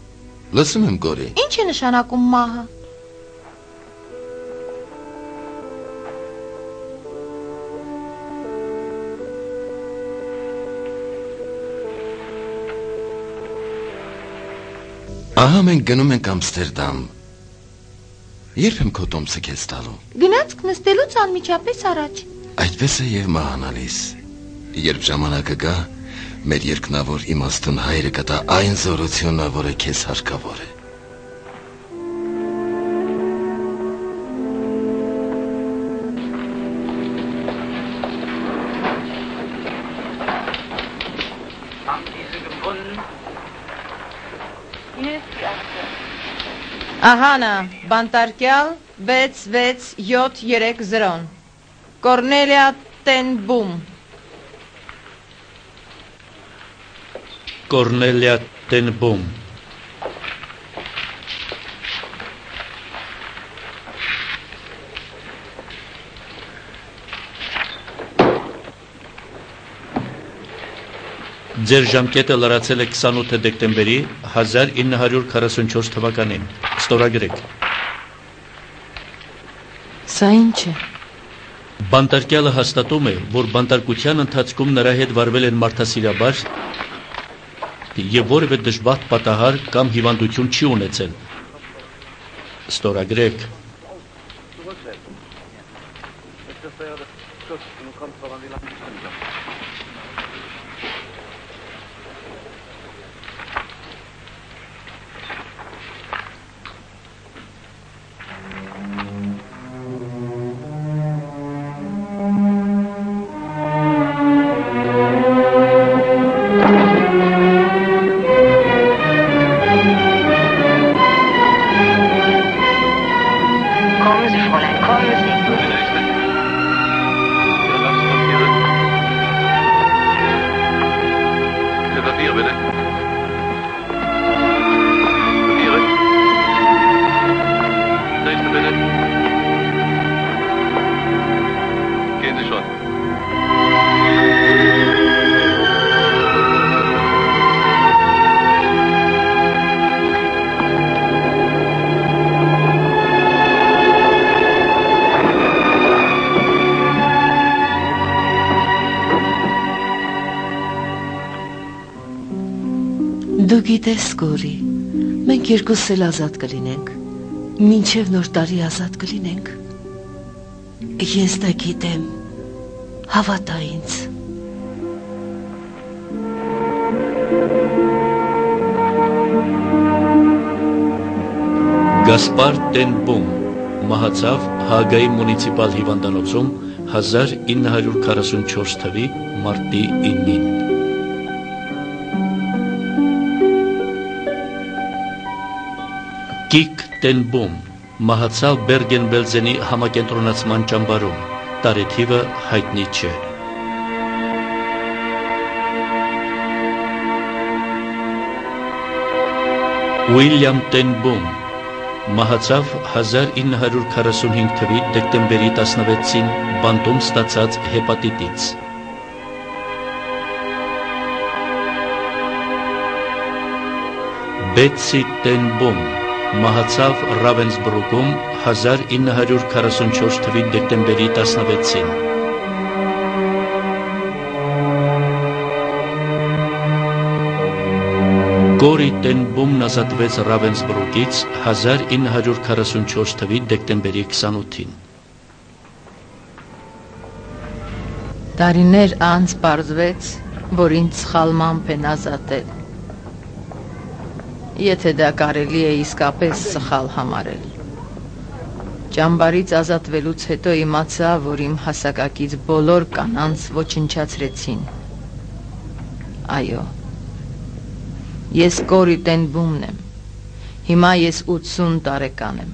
Լսում եմ Գորի։ ինչ է նշանակում մահը։ Ահա մենք գնում ենք Ամստերդամ։ Երբ եմ քո տոմսը քեզ տալու։ Գնացք նստելուց անմիջապես առաջ։ Այդպես է եւ մահանալիս։ Երբ ժամանակը գա, մեր երկնավոր իմաստուն հայրը կտա այն զորությունը, որը քեզ հարկավոր է։ Haben diese gefunden? Hier ist die Akte. Ահա նա, բանտարկյալ 6-6-7-3-0 Կորնելիա Տենբում Կորնելիա Տենբում Ձեր ժամկետը լրացել է 28 դեկտեմբերի 1944 թվականին։ Ստորագրեք։ Սա ինչ է։ Բանտարկյալը հաստատում է, որ բանտարկության ընթացքում նրա հետ վարվել են մարդասիրաբար եւ որևէ դժբախտ պատահար կամ հիվանդություն չի ունեցել։ Ստորագրեք։ Kommen Sie, Fräulein, kommen Sie. Դու գիտես, Գորի, մենք երկուս էլ ազատ կլինենք, մինչև նոր տարի ազատ կլինենք։ Ես դա գիտեմ, հավատա ինձ։ Գասպար Տենբոմ մահացավ Հագայի մունիցիպալ հիվանդանոցում 1944 թվականի մարտի 9-ին։ Կիկ Տենբոմ մահացավ Բերգեն-Բելզենի համակենտրոնացման ճամբարում, տարեթիվը հայտնի չէ։ Ուիլյամ Տենբոմ մահացավ 1945 թվականի դեկտեմբերի 16-ին բանտում ստացած հեպատիտից։ Բեցի Տենբոմ մահացավ Ռավենսբրուկում 1944 թվականի դեկտեմբերի 16-ին։ Գորի Տենբոմն ազատվեց Ռավենսբրուկից 1944 թվականի դեկտեմբերի 28-ին։ Տարիներ անց պարզվեց, որ ինձ սխալմամբ են ազատել։ Եթե դա կարելի է իսկապես սխալ համարել։ Ճամբարից ազատվելուց հետո իմացա, որ իմ հասակակից բոլոր կանանց ոչնչացրեցին։ Այո, ես Գորի Տենբոմն եմ, հիմա ես 80 տարեկան եմ։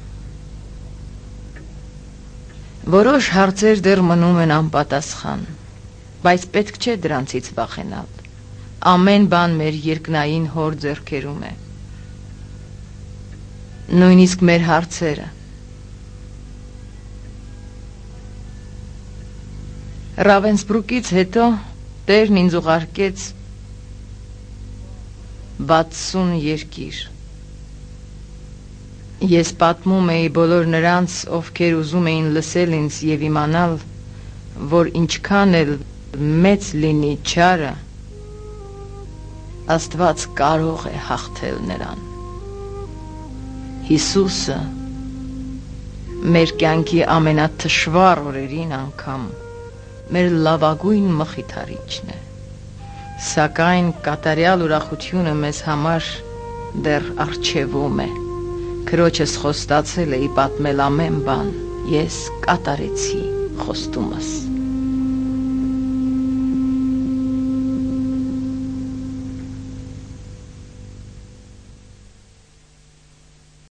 Որոշ հարցեր դեռ մնում են անպատասխան, բայց պետք չէ դրանցից վախենալ։ Ամեն բան մեր երկնային հոր ձեռքերում է։ Նույնիսկ մեր հարցերը։ Ռավենսբրուկից հետո Տերն ինձ ուղարկեց 60 երկիր։ Ես պատմում էի բոլոր նրանց, ովքեր ուզում էին լսել ինձ և իմանալ, որ ինչքան էլ մեծ լինի չարը, Աստված կարող է հաղթել նրան։ Հիսուսը մեր կյանքի ամենաթշվառ օրերին անգամ մեր լավագույն մխիթարիչն է։ Սակայն կատարյալ ուրախությունը մեզ համար դեռ առջևում է։ Քրոջս խոստացել էի պատմել ամեն բան, ես կատարեցի խոստումս։